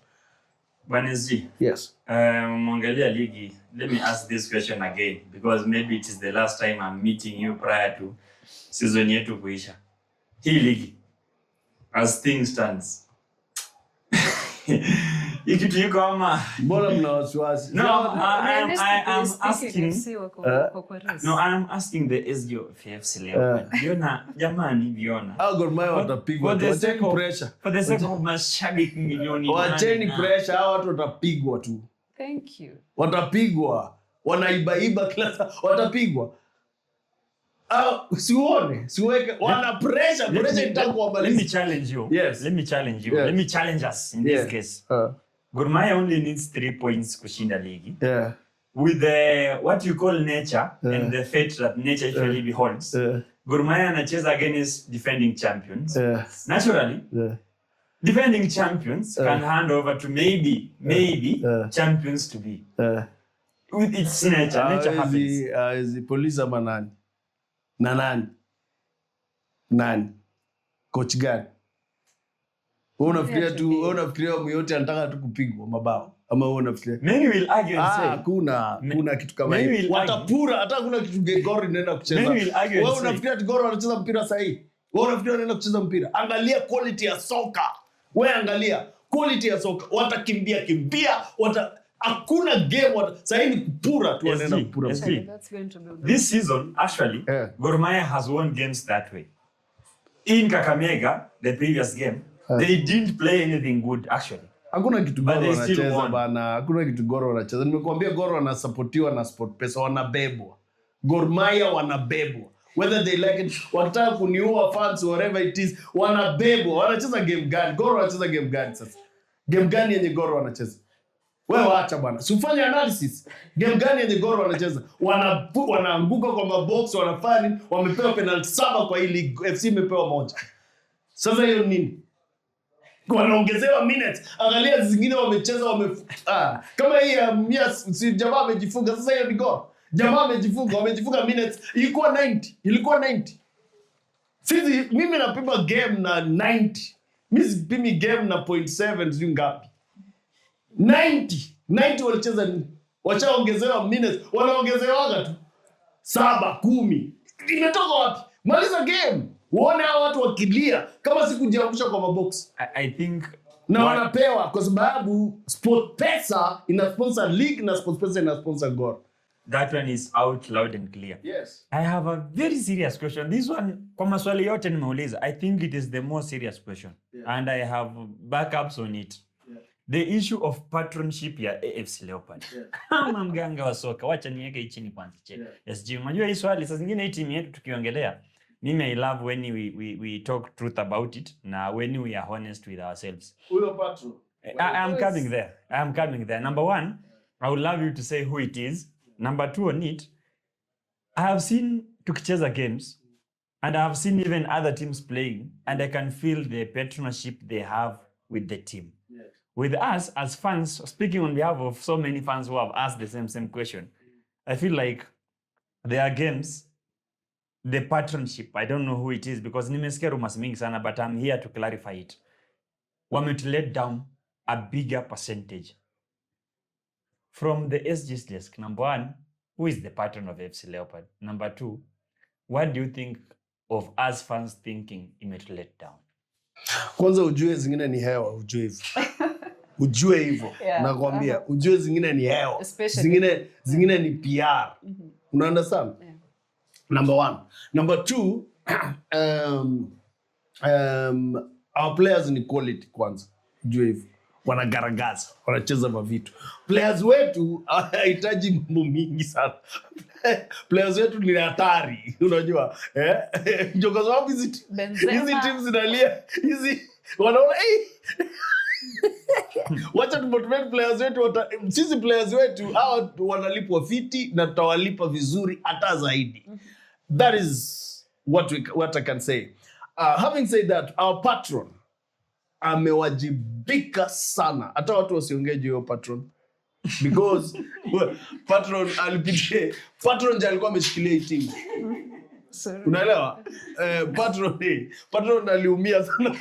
Banezi.
Yes.
Mwangalia ligi. Let me ask this question again because maybe it is the last time I'm meeting you prior to season yetu kuisha. Hii ligi, as things stands. Ikitu yuko ama.
Mbona mna wasiwasi?
No, I am asking. No, I am asking the SGO FKF leo. Viona jamani viona.
Gor Mahia watapigwa. Wacheni pressure.
For the sake of mashabiki milioni.
Wacheni pressure, hao watu watapigwa tu.
Thank you.
Watapigwa. Wanaiba klasa, watapigwa. Siweke wana pressure itakuwa balance.
Let me challenge you.
Yes.
Let me challenge you.
Yes.
Let me challenge us in this case. Gor Mahia only needs 3 points kushinda ligi.
Yeah.
With the what you call nature and the fate that nature usually beholds. Gor Mahia anacheza against defending champions. Naturally, defending champions can hand over to maybe champions to be. With its nature happens.
Is the police ama nani? Na nani? Coach gani? Unafikiria myote anataka tu kupigwa mabao ama unafikiria?
Many will argue and say
kuna kitu kama hiyo. Watapura hata kuna kitu Gor inaenda kucheza. Wewe unafikiria Gor wanacheza mpira sahihi? Wewe unafikiria wanaenda kucheza mpira? Angalia quality ya soka. Wewe angalia quality ya soka. Watakimbia, hakuna game sahihi ni kupura tu wanaenda kupura.
This season actually Gor Mahia has won games that way. In Kakamega, the previous game, they didn't play anything good actually.
Hakuna kitu Gor wanacheza bana. Hakuna kitu Gor wanacheza. Nimekuambia Gor wanasupportiwa na SportPesa, wanabebwa. Gor Mahia wanabebwa. Whether they like it, wakitaka kuniua fans whatever it is, wanabebwa. Wanacheza game gani? Gor wanacheza game gani sasa? Game gani yenye Gor wanacheza? Wewe acha bwana. Usifanye analysis. Game gani yenye Gor wanacheza? Wanaanguka kwa mabox, wanafanya, wamepewa penalty 7 kwa hii league. FC imepewa 1. Sasa hiyo nini? Wanaongezewa minutes. Angalia zingine wamecheza kama hii si jamaa amejifunga. Sasa hiyo ni Gor. Jamaa wamejifunga minutes. Ilikuwa 90. Sisi mimi napima game na 90. Mimi sipimi game na 0.7 sio ngapi. 90 walicheza nini? Wachaongezewa minutes. Wanaongezewa tu 7, 10. Imetoka wapi? Maliza game. Uone hao watu wakilia kama sikujiangusha kwa mabox.
I think
na wanapewa kwa sababu SportPesa ina sponsor league na SportPesa ina sponsor Gor.
That one is out loud and clear.
Yes.
I have a very serious question. This one, kwa maswali yote nimeuliza, I think it is the most serious question. And I have backups on it. The issue of patronship ya AFC Leopards. Kama mganga wa soka, wacha niweke chini kwanza. Yes, unajua hii swali saa zingine hii timu yetu tukiongelea. Mimi I love when we talk truth about it na when we are honest with ourselves.
Huyo patron.
I am coming there. Number 1, I would love you to say who it is. Number 2 on it, I have seen tukicheza games and I have seen even other teams playing and I can feel the patronship they have with the team. Yes. With us as fans, speaking on behalf of so many fans who have asked the same question, I feel like there are games, the patronship, I don't know who it is because nimesikia rumors mingi sana, but I'm here to clarify it. Want to let down a bigger percentage. From the SG's desk, number one, who is the patron of FC Leopard? Number two, what do you think of us fans thinking it let down?
Kwanza ujue zingine ni hewa, ujue hivyo. Ujue hivyo. Yeah. Nakwambia, ujue zingine ni hewa. Zingine ni PR. Una understand? Yeah. Number one. Number two, our players ni quality kwanza. Ujue hivyo. Wanagaragaza, wanacheza mavitu. Players wetu hahitaji mambo mingi sana. Players wetu ni hatari, unajua. Ndio kwa sababu hizi teams zinalia, wanaona wacha tu motivate players wetu, sisi players wetu hao wanalipwa fiti na tutawalipa vizuri hata zaidi. That is what I can say. Having said that, our patron amewajibika sana. Hata watu wasiongee juu ya patron. Because patron alikuwa ameshikilia hii team. Unaelewa? Patron aliumia sana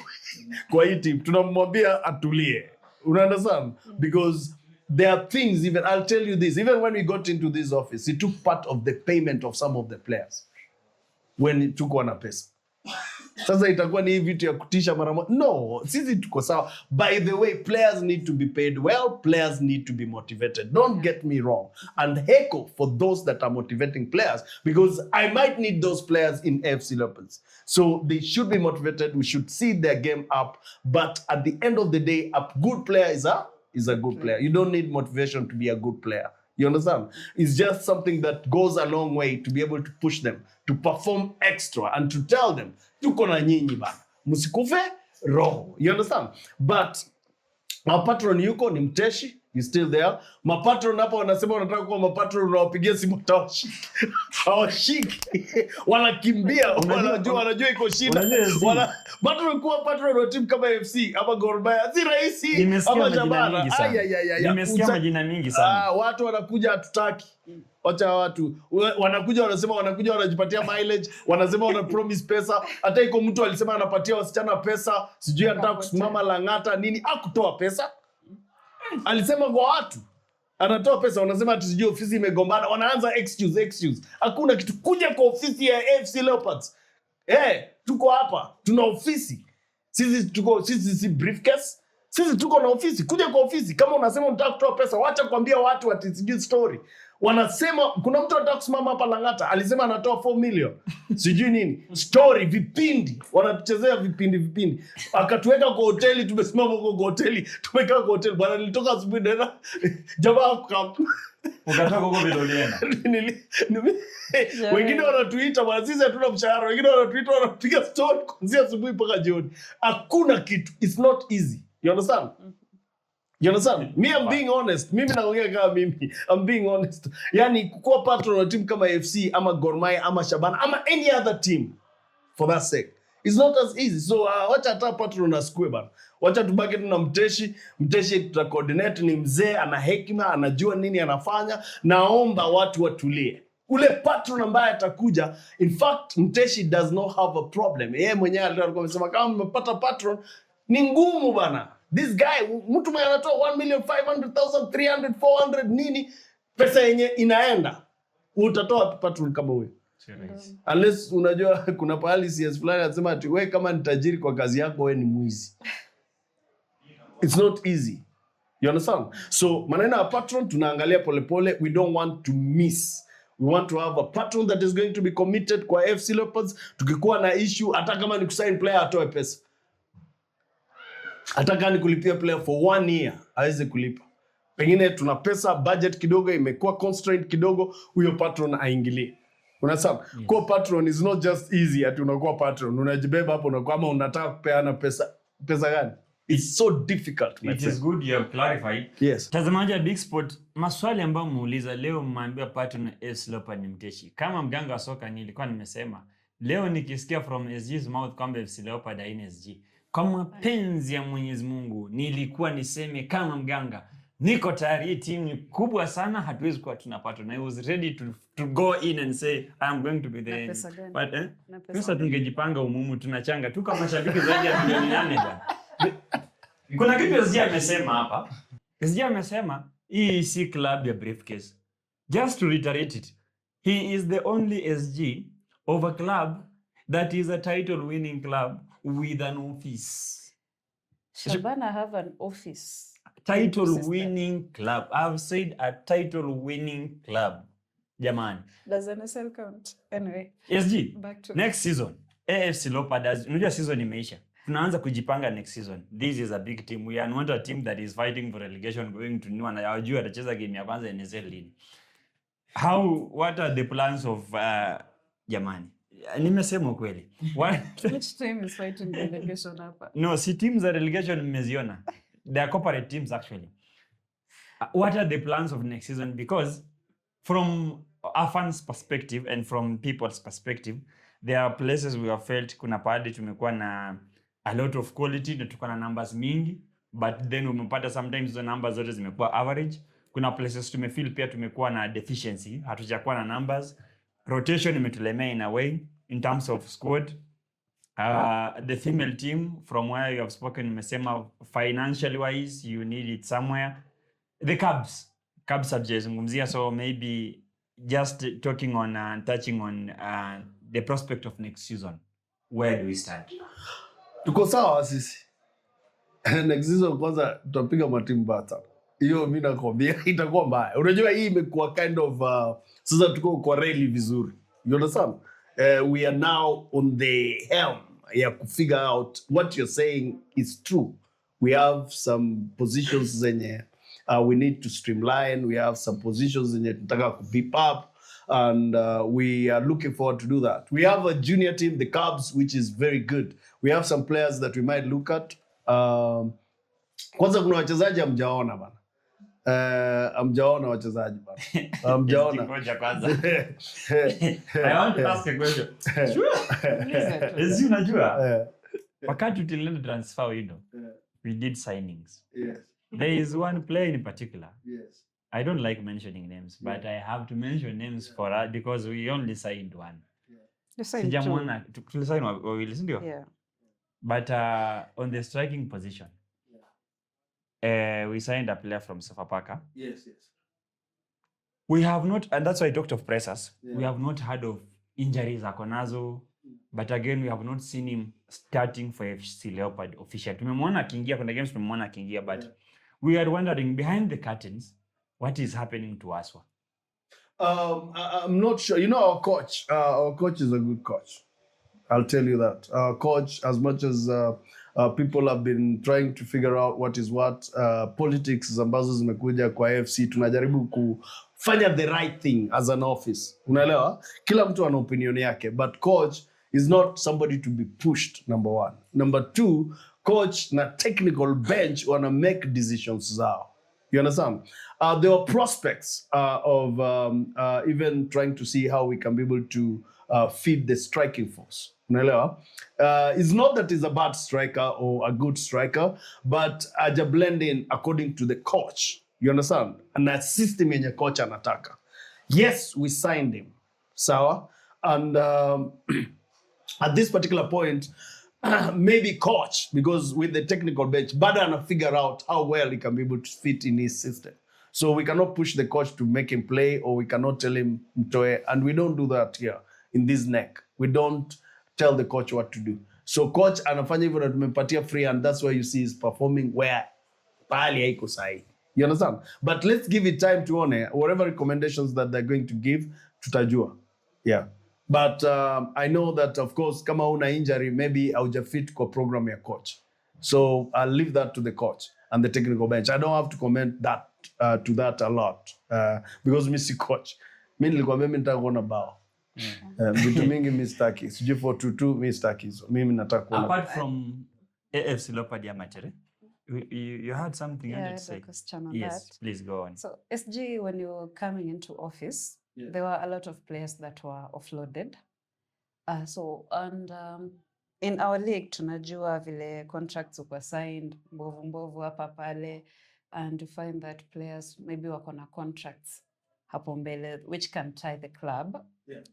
kwa hii team. Tunamwambia atulie. Una understand? Because there are things, even I'll tell you this, even when we got into this office, he took part of the payment of some of the players. When tuko na pesa. Sasa itakuwa ni vitu ya kutisha mara moja. No, sisi tuko sawa. By the way, players need to be paid well. Players need to be motivated. Don't get me wrong. And heckle for those that are motivating players, because I might need those players in AFC Leopards. So they should be motivated. We should see their game up. But at the end of the day, a good player is a good player. You don't need motivation to be a good player. You understand? It's just something that goes a long way to be able to push them to perform extra and to tell them, tuko na nyinyi bana, msikufe roho. You understand? But our patron yuko ni Mteshi, he's still there. Mapatron hapa wanasema wanataka kuwa mapatron, unawapigia simu hawashiki. Wanakimbia, wanajua iko shida. Patron kuwa patron wa timu kama FC ama Gor Mahia si rahisi ama Jabana.
Nimesikia majina mingi sana.
Watu wanakuja hatutaki. Wacha watu wanakuja wanasema wanajipatia mileage, wanasema wana promise pesa. Hata iko mtu alisema anapatia wasichana pesa, sijui anataka kusimama Lang'ata nini, akutoa pesa. Alisema kwa watu anatoa pesa, wanasema ati sijui ofisi imegombana, wanaanza excuse. Hakuna kitu. Kuja kwa ofisi ya AFC Leopards. Tuko hapa, tuna ofisi. Sisi si briefcase. Sisi tuko na ofisi. Kuja kwa ofisi. Kama unasema unataka kutoa pesa, wacha kuambia watu ati sijui story. Wanasema kuna mtu anataka kusimama hapa Lang'ata, alisema anatoa 4 million. Sijui nini. Story, vipindi. Wanatuchezea vipindi. Akatuweka kwa hoteli, tumesimama kwa hoteli. Tumekaa kwa hoteli. Bwana nilitoka asubuhi na jamaa kwa
ukataka huko biloliana.
Wengine wanatuita bwana, sisi hatuna mshahara. Wengine wanatuita wanapiga story kuanzia asubuhi mpaka jioni. Hakuna kitu. It's not easy. You understand? You understand? Me, I'm being honest. Mimi naongea kama mimi. I'm being honest. Yani kuwa patron wa timu kama FC ama Gor Mahia ama Shabana ama any other team, for that sake, it's not as easy. So wacha hata patron asikue bana. Wacha tubaki tu na Mteshi. Mteshi tuta coordinate, ni mzee, ana hekima, anajua nini anafanya. Naomba watu watulie. Ule patron ambaye atakuja, in fact Mteshi does not have a problem. Yeye mwenyewe alikuwa amesema kama mmepata patron ni ngumu bana. This guy, mtu mwenye anatoa 1,500,000, 300, 400 nini, pesa yenye inaenda. Utatoa patron kama wewe. Unless unajua kuna policies fulani anasema ati wewe kama ni tajiri kwa kazi yako wewe ni mwizi. It's not easy. You understand? So maneno ya patron tunaangalia polepole. We don't want to miss. We want to have a patron that is going to be committed kwa FC Leopards. Tukikuwa na issue, hata kama ni kusign player atoe pesa. Ataka ni kulipia player for 1 year, aweze kulipa. Pengine tuna pesa, budget kidogo, imekuwa constraint kidogo, huyo patron aingilie. Unasema, yes. Kuwa patron is not just easy ati unakuwa patron. Unajibeba hapo unakuwa ama unataka kupeana pesa gani? It's so difficult, my
It
friend.
is good you have clarified.
Yes.
Tazamaji wa Big Sport, maswali ambayo muuliza leo mmeambia partner AFC Leopards ni mteshi. Kama mganga wa soka nilikuwa nimesema leo nikisikia from SG's mouth kwamba AFC Leopards haina SG. Kwa mapenzi ya Mwenyezi Mungu nilikuwa niseme kama mganga niko tayari, hii timu ni kubwa sana, hatuwezi kuwa tunapata. Na I was ready to go in and say I am going to be the but pesa tungejipanga umumu tunachanga tu kama mashabiki zaidi ya milioni 8 bwana. Kuna kitu SG amesema hapa. SG amesema hii si club ya briefcase. Just to reiterate it, he is the only SG of a club that is a title winning club with an office.
Shabana have an office.
Title winning club. I've said a title winning club. Jamani.
Does NSL count? Anyway.
SG.
Back to
next season. AFC Leopards. Unajua season imeisha. Tunaanza kujipanga next season. This is a big team. We are not a team that is fighting for relegation going to new. Na hawajui atacheza game ya kwanza NSL lini. What are the plans of jamani? Nimesema kweli.
which team is fighting relegation hapa?
No, si teams za relegation mmeziona. They are corporate teams actually. What are the plans of next season? Because from a fans perspective and from people's perspective, there are places we have felt kuna pahali tumekuwa na a lot of quality na tuko na numbers mingi, but then umepata sometimes the numbers zote zimekuwa average. Kuna places tumefeel pia tumekuwa na deficiency, hatujakuwa na numbers. Rotation imetulemea in a way in terms of squad. The female team, from where you have spoken, umesema financially wise you need it somewhere. The Cubs hatujazungumzia, so maybe just talking on touching on the prospect of next season. Where do we stand?
Tuko sawa sisi. Next season kwanza tutapiga matimu bata. Hiyo mimi nakwambia itakuwa mbaya. Unajua hii imekuwa kind of sasa tuko kwa rally vizuri. You understand? We are now on the helm. To figure out what you're saying is true. We have some positions zenye we need to streamline. We have some positions zenye tunataka ku beef up, and we are looking forward to do that. We have a junior team, the Cubs, which is very good. We have some players that we might look at. Kwanza kuna wachezaji amjaona bana. Amjaona wachezaji bana. Amjaona.
Ngoja kwanza. I want to ask a question. Sure. Unajua? Wakati tulienda transfer window, we did signings.
Yes.
There is one player in particular.
Yes.
I don't like mentioning names, but I have to mention names for us because we only signed one. Sijamwona tulisign wawili, si ndio?
Yeah.
But on the striking position, we signed a player from Sofapaka.
Yes.
We have not, and that's why I talked of pressers.
Yeah.
We have not heard of injuries akonazo, but again, we have not seen him starting for FC Leopard official. Tumemwona akiingia kuna games, tumemwona akiingia, but we are wondering behind the curtains, what is happening to Aswa?
I'm not sure. You know, our coach is a good coach. I'll tell you that. Our coach, as much as people have been trying to figure out what is what, politics ambazo zimekuja kwa AFC, tunajaribu kufanya the right thing as an office. Unaelewa? Kila mtu ana opinion yake, but coach is not somebody to be pushed, number one. Number two, coach na technical bench wanna make decisions zao. You understand? There are prospects of even trying to see how we can be able to feed the striking force. Unaelewa? It's not that he's a bad striker or a good striker, but aja blend in according to the coach. You understand? And a system yenye coach anataka. Yes, we signed him. Sawa? And at this particular point, maybe coach, because with the technical bench, bado ana figure out how well he can be able to fit in his system. So we cannot push the coach to make him play, or we cannot tell him mtoe, and we don't do that here in this neck. We don't tell the coach what to do. So coach anafanya hivyo na tumempatia free, and that's why you see he's performing where pahali haiko sahi. You understand? But let's give it time to one. Whatever recommendations that they're going to give, tutajua. Yeah. But I know that, of course, kama una injury, maybe haujafit kwa program ya coach. So I'll leave that to the coach and the technical bench. I don't have to comment that to that a lot because mi si coach. Mi nilikwambia mimi nataka kuona bao. Vitu mingi mi sitaki. Sijui 4-2-2 mi sitaki hizo. Mimi nataka kuona.
Apart from AFC Leopards amateur, You had something
Yeah, I
to
had
say.
a question on
Yes,
that.
please go on.
So SG, when you were coming into office, there were a lot of players that were offloaded. In our league tunajua vile contracts were signed mbovu hapa pale, and you find that players maybe wako na contracts hapo mbele which can tie the club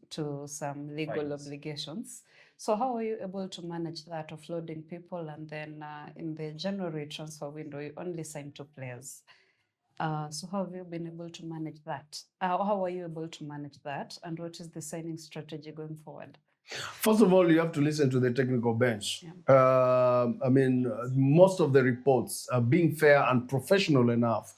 to some legal obligations. So how are you able to manage that, offloading people, and then in the January transfer window you only sign 2 players? So how have you been able to manage that? How are you able to manage that, and what is the signing strategy going forward?
First of all, you have to listen to the technical bench. I mean, most of the reports are being fair and professional enough.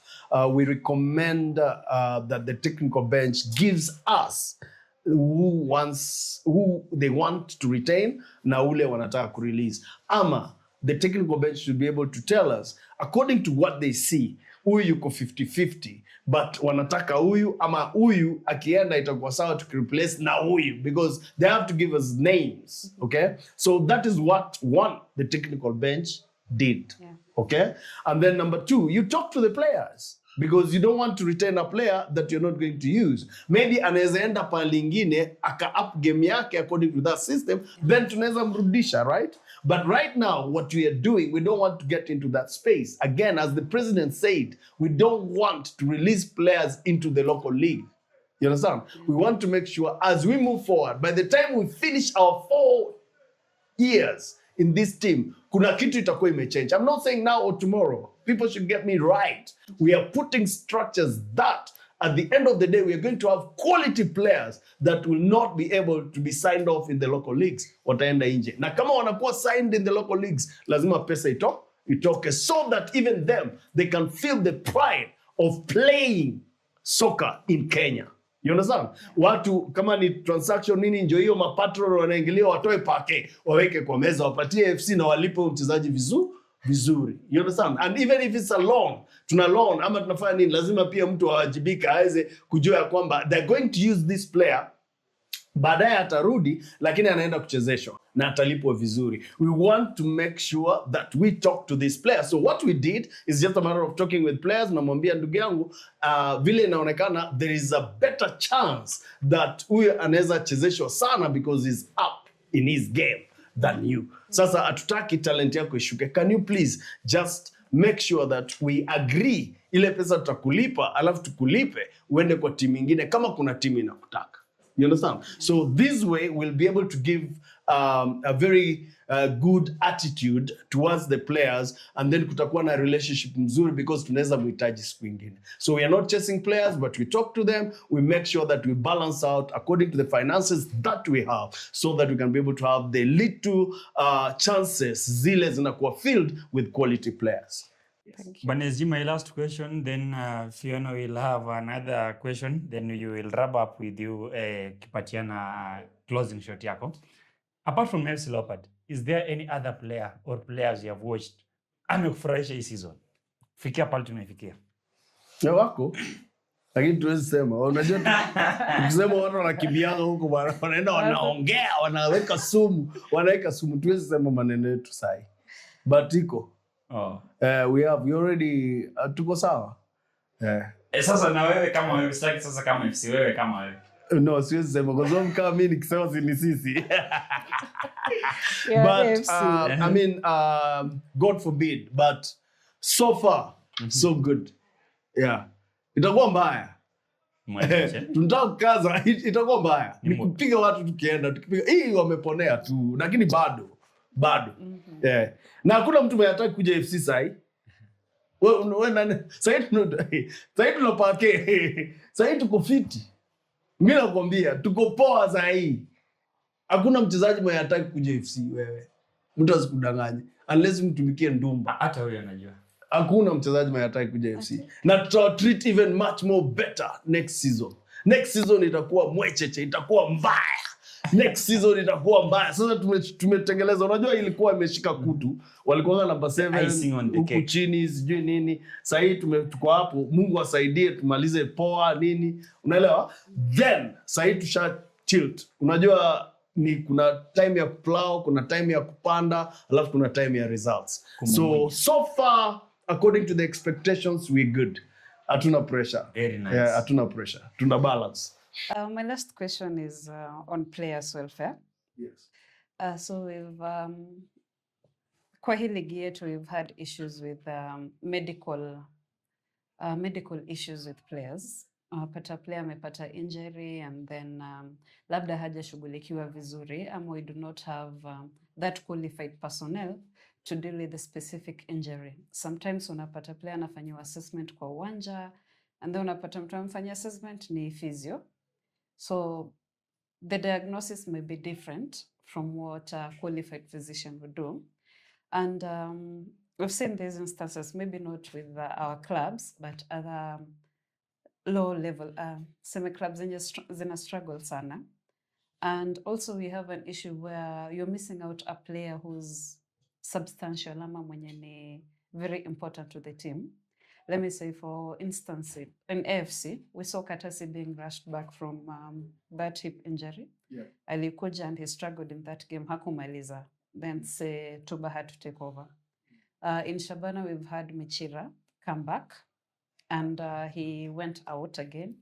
We recommend that the technical bench gives us who they want to retain na ule wanataka kurelease. Ama the technical bench should be able to tell us, according to what they see, huyu yuko 50-50, but wanataka huyu ama huyu akienda itakuwa sawa to replace na huyu, because they have to give us names, okay? So that is what the technical bench did, okay? And then number 2, you talk to the players, because you don't want to retain a player that you're not going to use. Maybe anaweza enda pale lingine aka up game yake according to that system, then tunaweza mrudisha, right? But right now, what we are doing, we don't want to get into that space. Again, as the president said, we don't want to release players into the local league. You understand? We want to make sure as we move forward, by the time we finish our 4 years in this team, kuna kitu itakuwa imechange. I'm not saying now or tomorrow. People should get me right. We are putting structures that at the end of the day, we are going to have quality players that will not be able to be signed off in the local leagues. Wataenda nje. Na kama wanakuwa signed in the local leagues, lazima pesa itoke, so that even them, they can feel the pride of playing soccer in Kenya. You understand? Watu kama ni transaction nini, ndio hiyo mapatron wanaingilia, watoe pake, waweke kwa meza, wapatie FC na walipe mchezaji vizuri. You understand? And even if it's a loan, tuna loan ama tunafanya nini, lazima pia mtu awajibika aweze kujua ya kwamba they're going to use this player, baadaye atarudi lakini anaenda kuchezeshwa na atalipwa vizuri. We want to make sure that we talk to these players. So what we did is just a matter of talking with players. Namwambia ndugu yangu, vile inaonekana there is a better chance that huyu anaweza chezeshwa sana because he's up in his game than you. Sasa hatutaki talent yako ishuke. Can you please just make sure that we agree ile pesa tutakulipa alafu tukulipe uende kwa timu nyingine kama kuna timu inakutaka. You understand? So this way we'll be able to give a very good attitude towards the players, and then kutakuwa na relationship mzuri because tunaweza muhitaji siku nyingine. So we are not chasing players, but we talk to them. We make sure that we balance out according to the finances that we have, so that we can be able to have the little chances zile zinakuwa filled with quality players.
Banezi, my last question, then Fiona will have another question, then you will wrap up with you kipatiana closing shot yako. Apart from FC Leopard, is there any other player or players you have watched amekufurahisha hii season? Fikia pale tumefikia.
Ya wako, lakini tuwezi sema. Unajua tukisema watu wanakimbiana huko bwana, wanaenda wanaongea, wanaweka sumu, tuwezi sema maneno yetu sahi. But iko. We already tuko sawa.
Sasa na wewe kama wewe, sasa kama FC wewe kama wewe.
No, siwezi sema kwa sababu kama mimi nikisema si ni sisi. But I mean, God forbid, but so far so good. Yeah. Itakuwa mbaya. Tunataka kukaza, itakuwa mbaya. Ni kupiga watu tukienda, tukipiga. Hii wameponea tu, lakini bado. Yeah. Na hakuna mtu mwenye kuja FC sahi. Wewe nani? Sahi tunapake. Sahi tuko fiti. Mimi nakwambia tuko poa sahi. Hakuna mchezaji mwenye hataki kuja FC wewe. Mtu asikudanganye. Unless mtumikie ndumba.
Hata wewe unajua.
Hakuna mchezaji mwenye hataki kuja FC. Na tuta treat even much more better next season. Next season itakuwa mwecheche, itakuwa mbaya. Next season itakuwa mbaya. Sasa tumetengeleza, unajua ilikuwa imeshika kutu. Walikuwa namba 7 huku chini sijui nini. Sasa hii tuko hapo, Mungu asaidie tumalize poa nini. Unaelewa? Then sasa hii tusha tilt. Unajua ni kuna time ya plow, kuna time ya kupanda, alafu kuna time ya results. So far according to the expectations, we're good. Hatuna pressure.
Very nice.
Yeah, hatuna pressure. Tuna balance.
My last question is on players' welfare.
Yes.
So we've kwa hii ligi yetu we've had issues with medical issues with players. Pata player amepata injury and then labda hajashughulikiwa vizuri ama we do not have that qualified personnel to deal with the specific injury. Sometimes unapata player anafanyiwa assessment kwa uwanja and then unapata mtu amfanyia assessment ni physio. So the diagnosis may be different from what a qualified physician would do. And we've seen these instances, maybe not with our clubs, but other low level semi-clubs zina struggle sana. And also we have an issue where you're missing out a player who's substantial ama mwenye ni very important to the team. Let me say, for instance, in AFC, we saw Katasi being rushed back from that hip injury.
Yeah.
Alikuja and he struggled in that game. Hakumaliza. Then say Tuba had to take over. In Shabana, we've had Michira come back and he went out again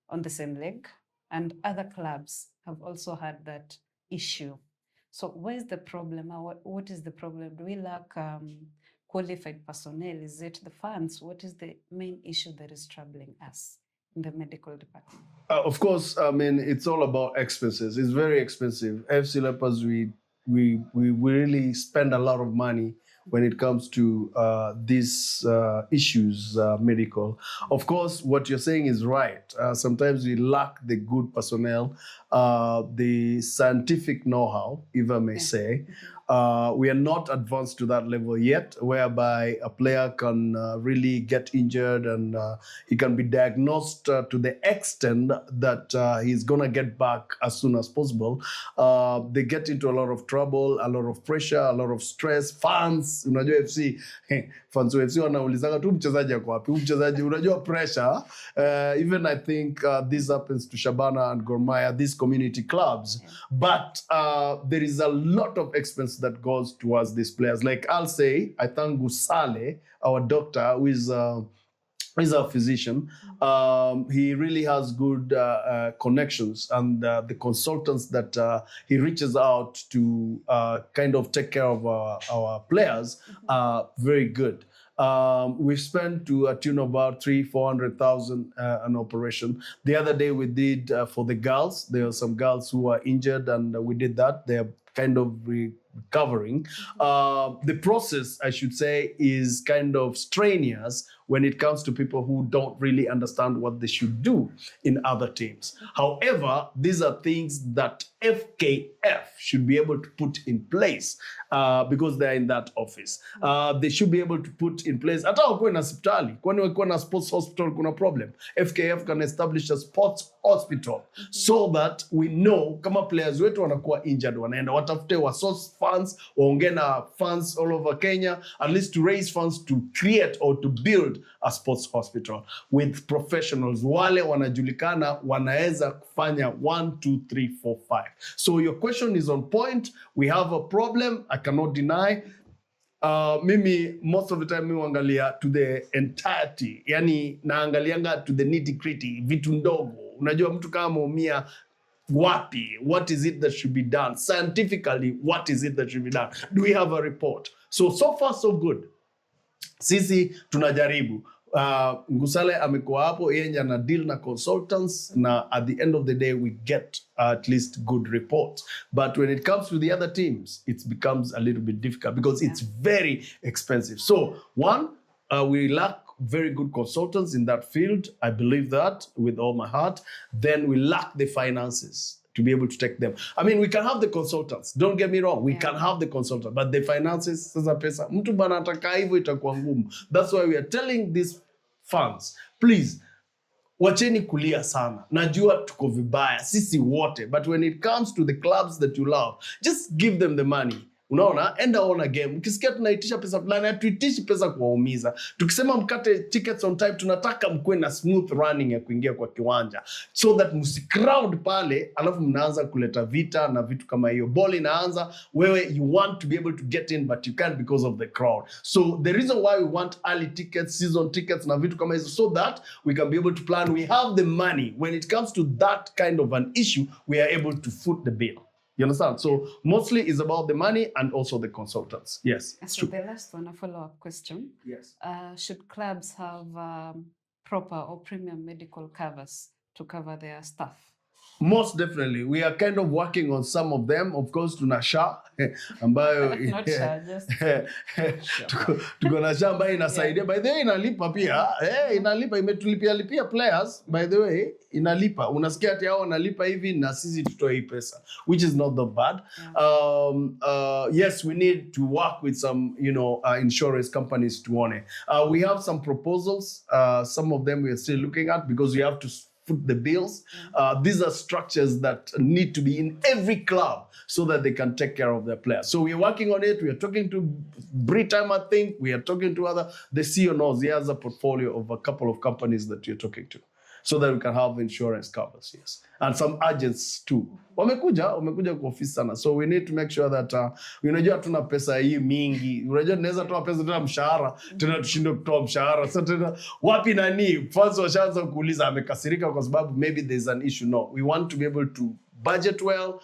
on the same leg. And other clubs have also had that issue. So where is the problem? What is the problem? Do we lack qualified personnel? Is it the funds? What is the main issue that is troubling us in the medical department?
Of course, I mean, it's all about expenses. It's very expensive. FC Leopards, we really spend a lot of money when it comes to these issues, medical. Of course, what you're saying is right. Sometimes we lack the good personnel, the scientific know-how, if I may say. We are not advanced to that level yet, whereby a player can really get injured and he can be diagnosed to the extent that he's going to get back as soon as possible. They get into a lot of trouble, a lot of pressure, a lot of stress. Fans, unajua FC, fans wa FC wanaulizanga tu mchezaji ako wapi, mchezaji unajua pressure. Even I think this happens to Shabana and Gor Mahia, these community clubs. But there is a lot of expense that goes towards these players. Like I'll say, I thank Gusale, our doctor, who is a physician. He really has good connections, and the consultants that he reaches out to kind of take care of our players are very good. We've spent to a tune of about 300,000-400,000 an operation. The other day we did for the girls. There are some girls who are injured, and we did that. They are kind of recovering. The process, I should say, is kind of strenuous when it comes to people who don't really understand what they should do in other teams. However, these are things that FKF should be able to put in place because they're in that office. They should be able to put in place. Hata wakuwe na hospitali, kwani wakuwe na sports hospital kuna problem. FKF can establish a sports hospital so that we know kama players wetu wanakuwa injured, wanaenda watafute wa source funds, waongee na funds all over Kenya, at least to raise funds to create or to build a sports hospital with professionals. Wale wanajulikana wanaweza kufanya 1, 2, 3, 4, 5. So your question is on point. We have a problem, I cannot deny. Mimi, most of the time, mimi huangalia to the entirety. Yani, naangalianga to the nitty-gritty, vitu ndogo. Unajua mtu kama ameumia wapi? What is it that should be done? Scientifically, what is it that should be done? Do we have a report? So far, so good. Sisi tunajaribu. Ngusale amekuwa hapo, yeye ana deal na consultants, na at the end of the day we get at least good reports. But when it comes to the other teams, it becomes a little bit difficult because it's very expensive. So one, we lack very good consultants in that field. I believe that with all my heart. Then we lack the finances to be able to take them. I mean, we can have the consultants. Don't get me wrong. We can have the consultants, but the finances, sasa pesa. Mtu bana ataka hivyo itakuwa ngumu. That's why we are telling these funds, please, wacheni kulia sana. Najua tuko vibaya, sisi wote. But when it comes to the clubs that you love, just give them the money. Unaona, enda ona game. Ukisikia tunaitisha pesa fulani, hatuitishi pesa kuwaumiza. Tukisema mkate tickets on time, tunataka mkuwe na smooth running ya kuingia kwa kiwanja, so that crowd pale, alafu mnaanza kuleta vita na vitu kama hiyo. Ball inaanza, wewe you want to be able to get in but you can't because of the crowd. So the reason why we want early tickets, season tickets na vitu kama hizo, so that we can be able to plan. We have the money. When it comes to that kind of an issue, we are able to foot the bill. You understand? So mostly it's about the money and also the consultants. Yes.
So the last one, a follow-up question.
Yes.
Should clubs have proper or premium medical covers to cover their staff?
Most definitely. We are kind of working on some of them. Of course, tuna SHA ambayo
Not SHA, just
tuko na SHA ambayo inasaidia. By the way, inalipa pia. Inalipa, imetulipia players. By the way, inalipa. Unasikia ati hao wanalipa hivi na sisi tutoe hii pesa, which is not that bad. Yeah. Yes, we need to work with some, insurance companies to own it. We have some proposals. Some of them we are still looking at because we have to foot the bills. These are structures that need to be in every club so that they can take care of their players. So we are working on it. We are talking to Britam, I think. We are talking to the CEO knows. He has a portfolio of a couple of companies that we are talking to, so that we can have insurance covers, yes. And some agents too. Wamekuja kwa ofisi sana. So we need to make sure that, unajua tuna pesa hii mingi. Unajua tunaweza toa pesa tena mshahara, tena tushinde kutoa mshahara. So tena wapi nani? Fans washaanza kuuliza amekasirika kwa sababu maybe there's an issue. No, we want to be able to budget well,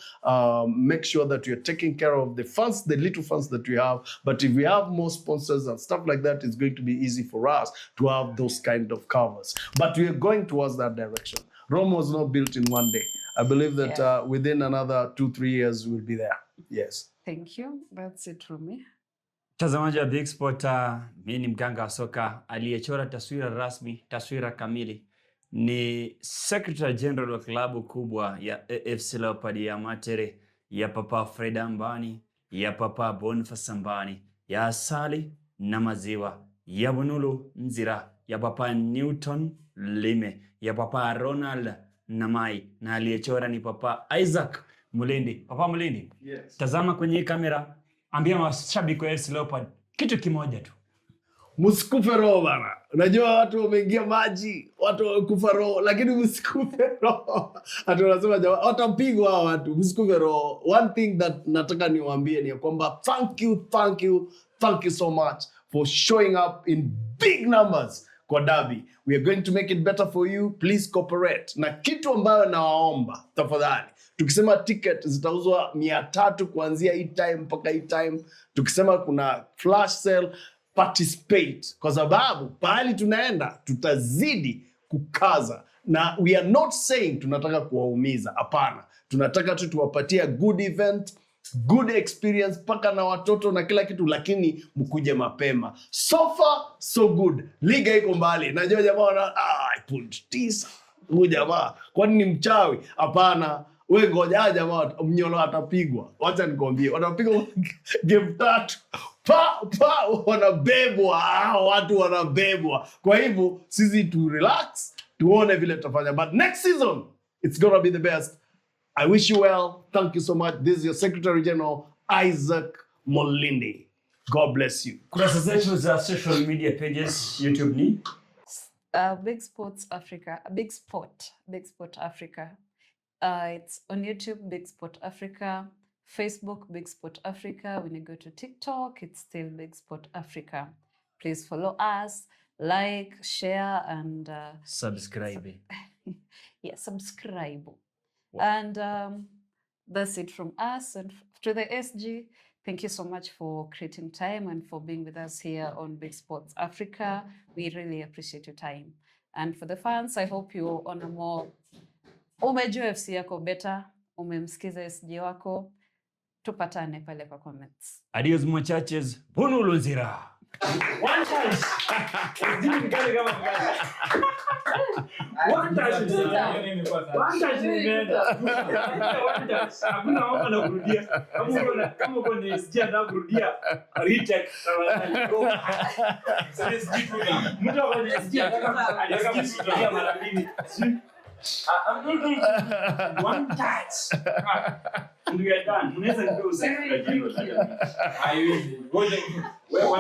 make sure that you're taking care of the funds, the little funds that we have. But if we have more sponsors and stuff like that, it's going to be easy for us to have those kind of covers. But we are going towards that direction. Rome was not built in one day. I believe that within another 2-3 years, we'll be there. Yes.
Thank you. That's it from me.
Mtazamaji wa Big Sport, mimi ni mganga wa soka aliyechora taswira rasmi, taswira kamili. Ni Secretary General wa klabu kubwa ya AFC Leopards ya Matere, ya Papa Fred Ambani, ya Papa Boniface Ambani, ya Asali na Maziwa, ya Bunulu Nzira, ya Papa Newton Lime, ya Papa Ronald Namai, na aliyechora ni Papa Isaack Mulindi. Papa Mulindi,
yes.
Tazama kwenye kamera, ambia mashabiki wa AFC Leopards kitu kimoja tu.
Msikufe roho bana. Unajua watu wameingia maji, watu wamekufa roho, lakini msikufe roho. Hata wanasema jamaa watapigwa hawa watu, msikufe roho. One thing that nataka niwaambie ni kwamba thank you so much for showing up in big numbers kwa derby. We are going to make it better for you. Please cooperate. Na kitu ambayo nawaomba, tafadhali, tukisema ticket zitauzwa 300 kuanzia hii time mpaka hii time. Tukisema kuna flash sale, participate, kwa sababu pahali tunaenda tutazidi kukaza. Na we are not saying tunataka kuwaumiza, hapana. Tunataka tu tuwapatia good event, good experience paka na watoto na kila kitu, lakini mkuje mapema. So far so good. Liga iko mbali. Najua jamaa point 9. Huyu jamaa kwani ni mchawi? Hapana. Wewe ngoja jamaa mnyolo atapigwa. Wacha nikwambie, watapigwa game 3. Wanabebwa, watu wanabebwa. Kwa hivyo sisi tu relax, tuone vile tutafanya. But next season it's going to be the best. I wish you well. Thank you so much. This is your Secretary General, Isaack Mulindi. God bless you.
Kurasa zetu za social media pages, YouTube ni
Big Sports Africa. Big Sport Africa. It's on YouTube, Big Sport Africa. Facebook, Big Sport Africa. When you go to TikTok, it's still Big Sport Africa. Please follow us, like, share, and
subscribe.
Yeah, subscribe.
Wow.
And that's it from us. And to the SG, thank you so much for creating time and for being with us here on Big Sports Africa. We really appreciate your time. And for the fans, I hope you honor more. Umejua FC yako better, umemsikiza SG wako. Tupatane pale kwa comments.
Adios muchachos. Bunulu Nzira. One touch. One touch. Hakuna wako na kurudia. Kama uko ni SG na kurudia. Retake. Sasa SG kuna. Mtu wako ni SG ataka kurudia mara mbili. One touch. And we are done. Unaweza ndio useme. I will.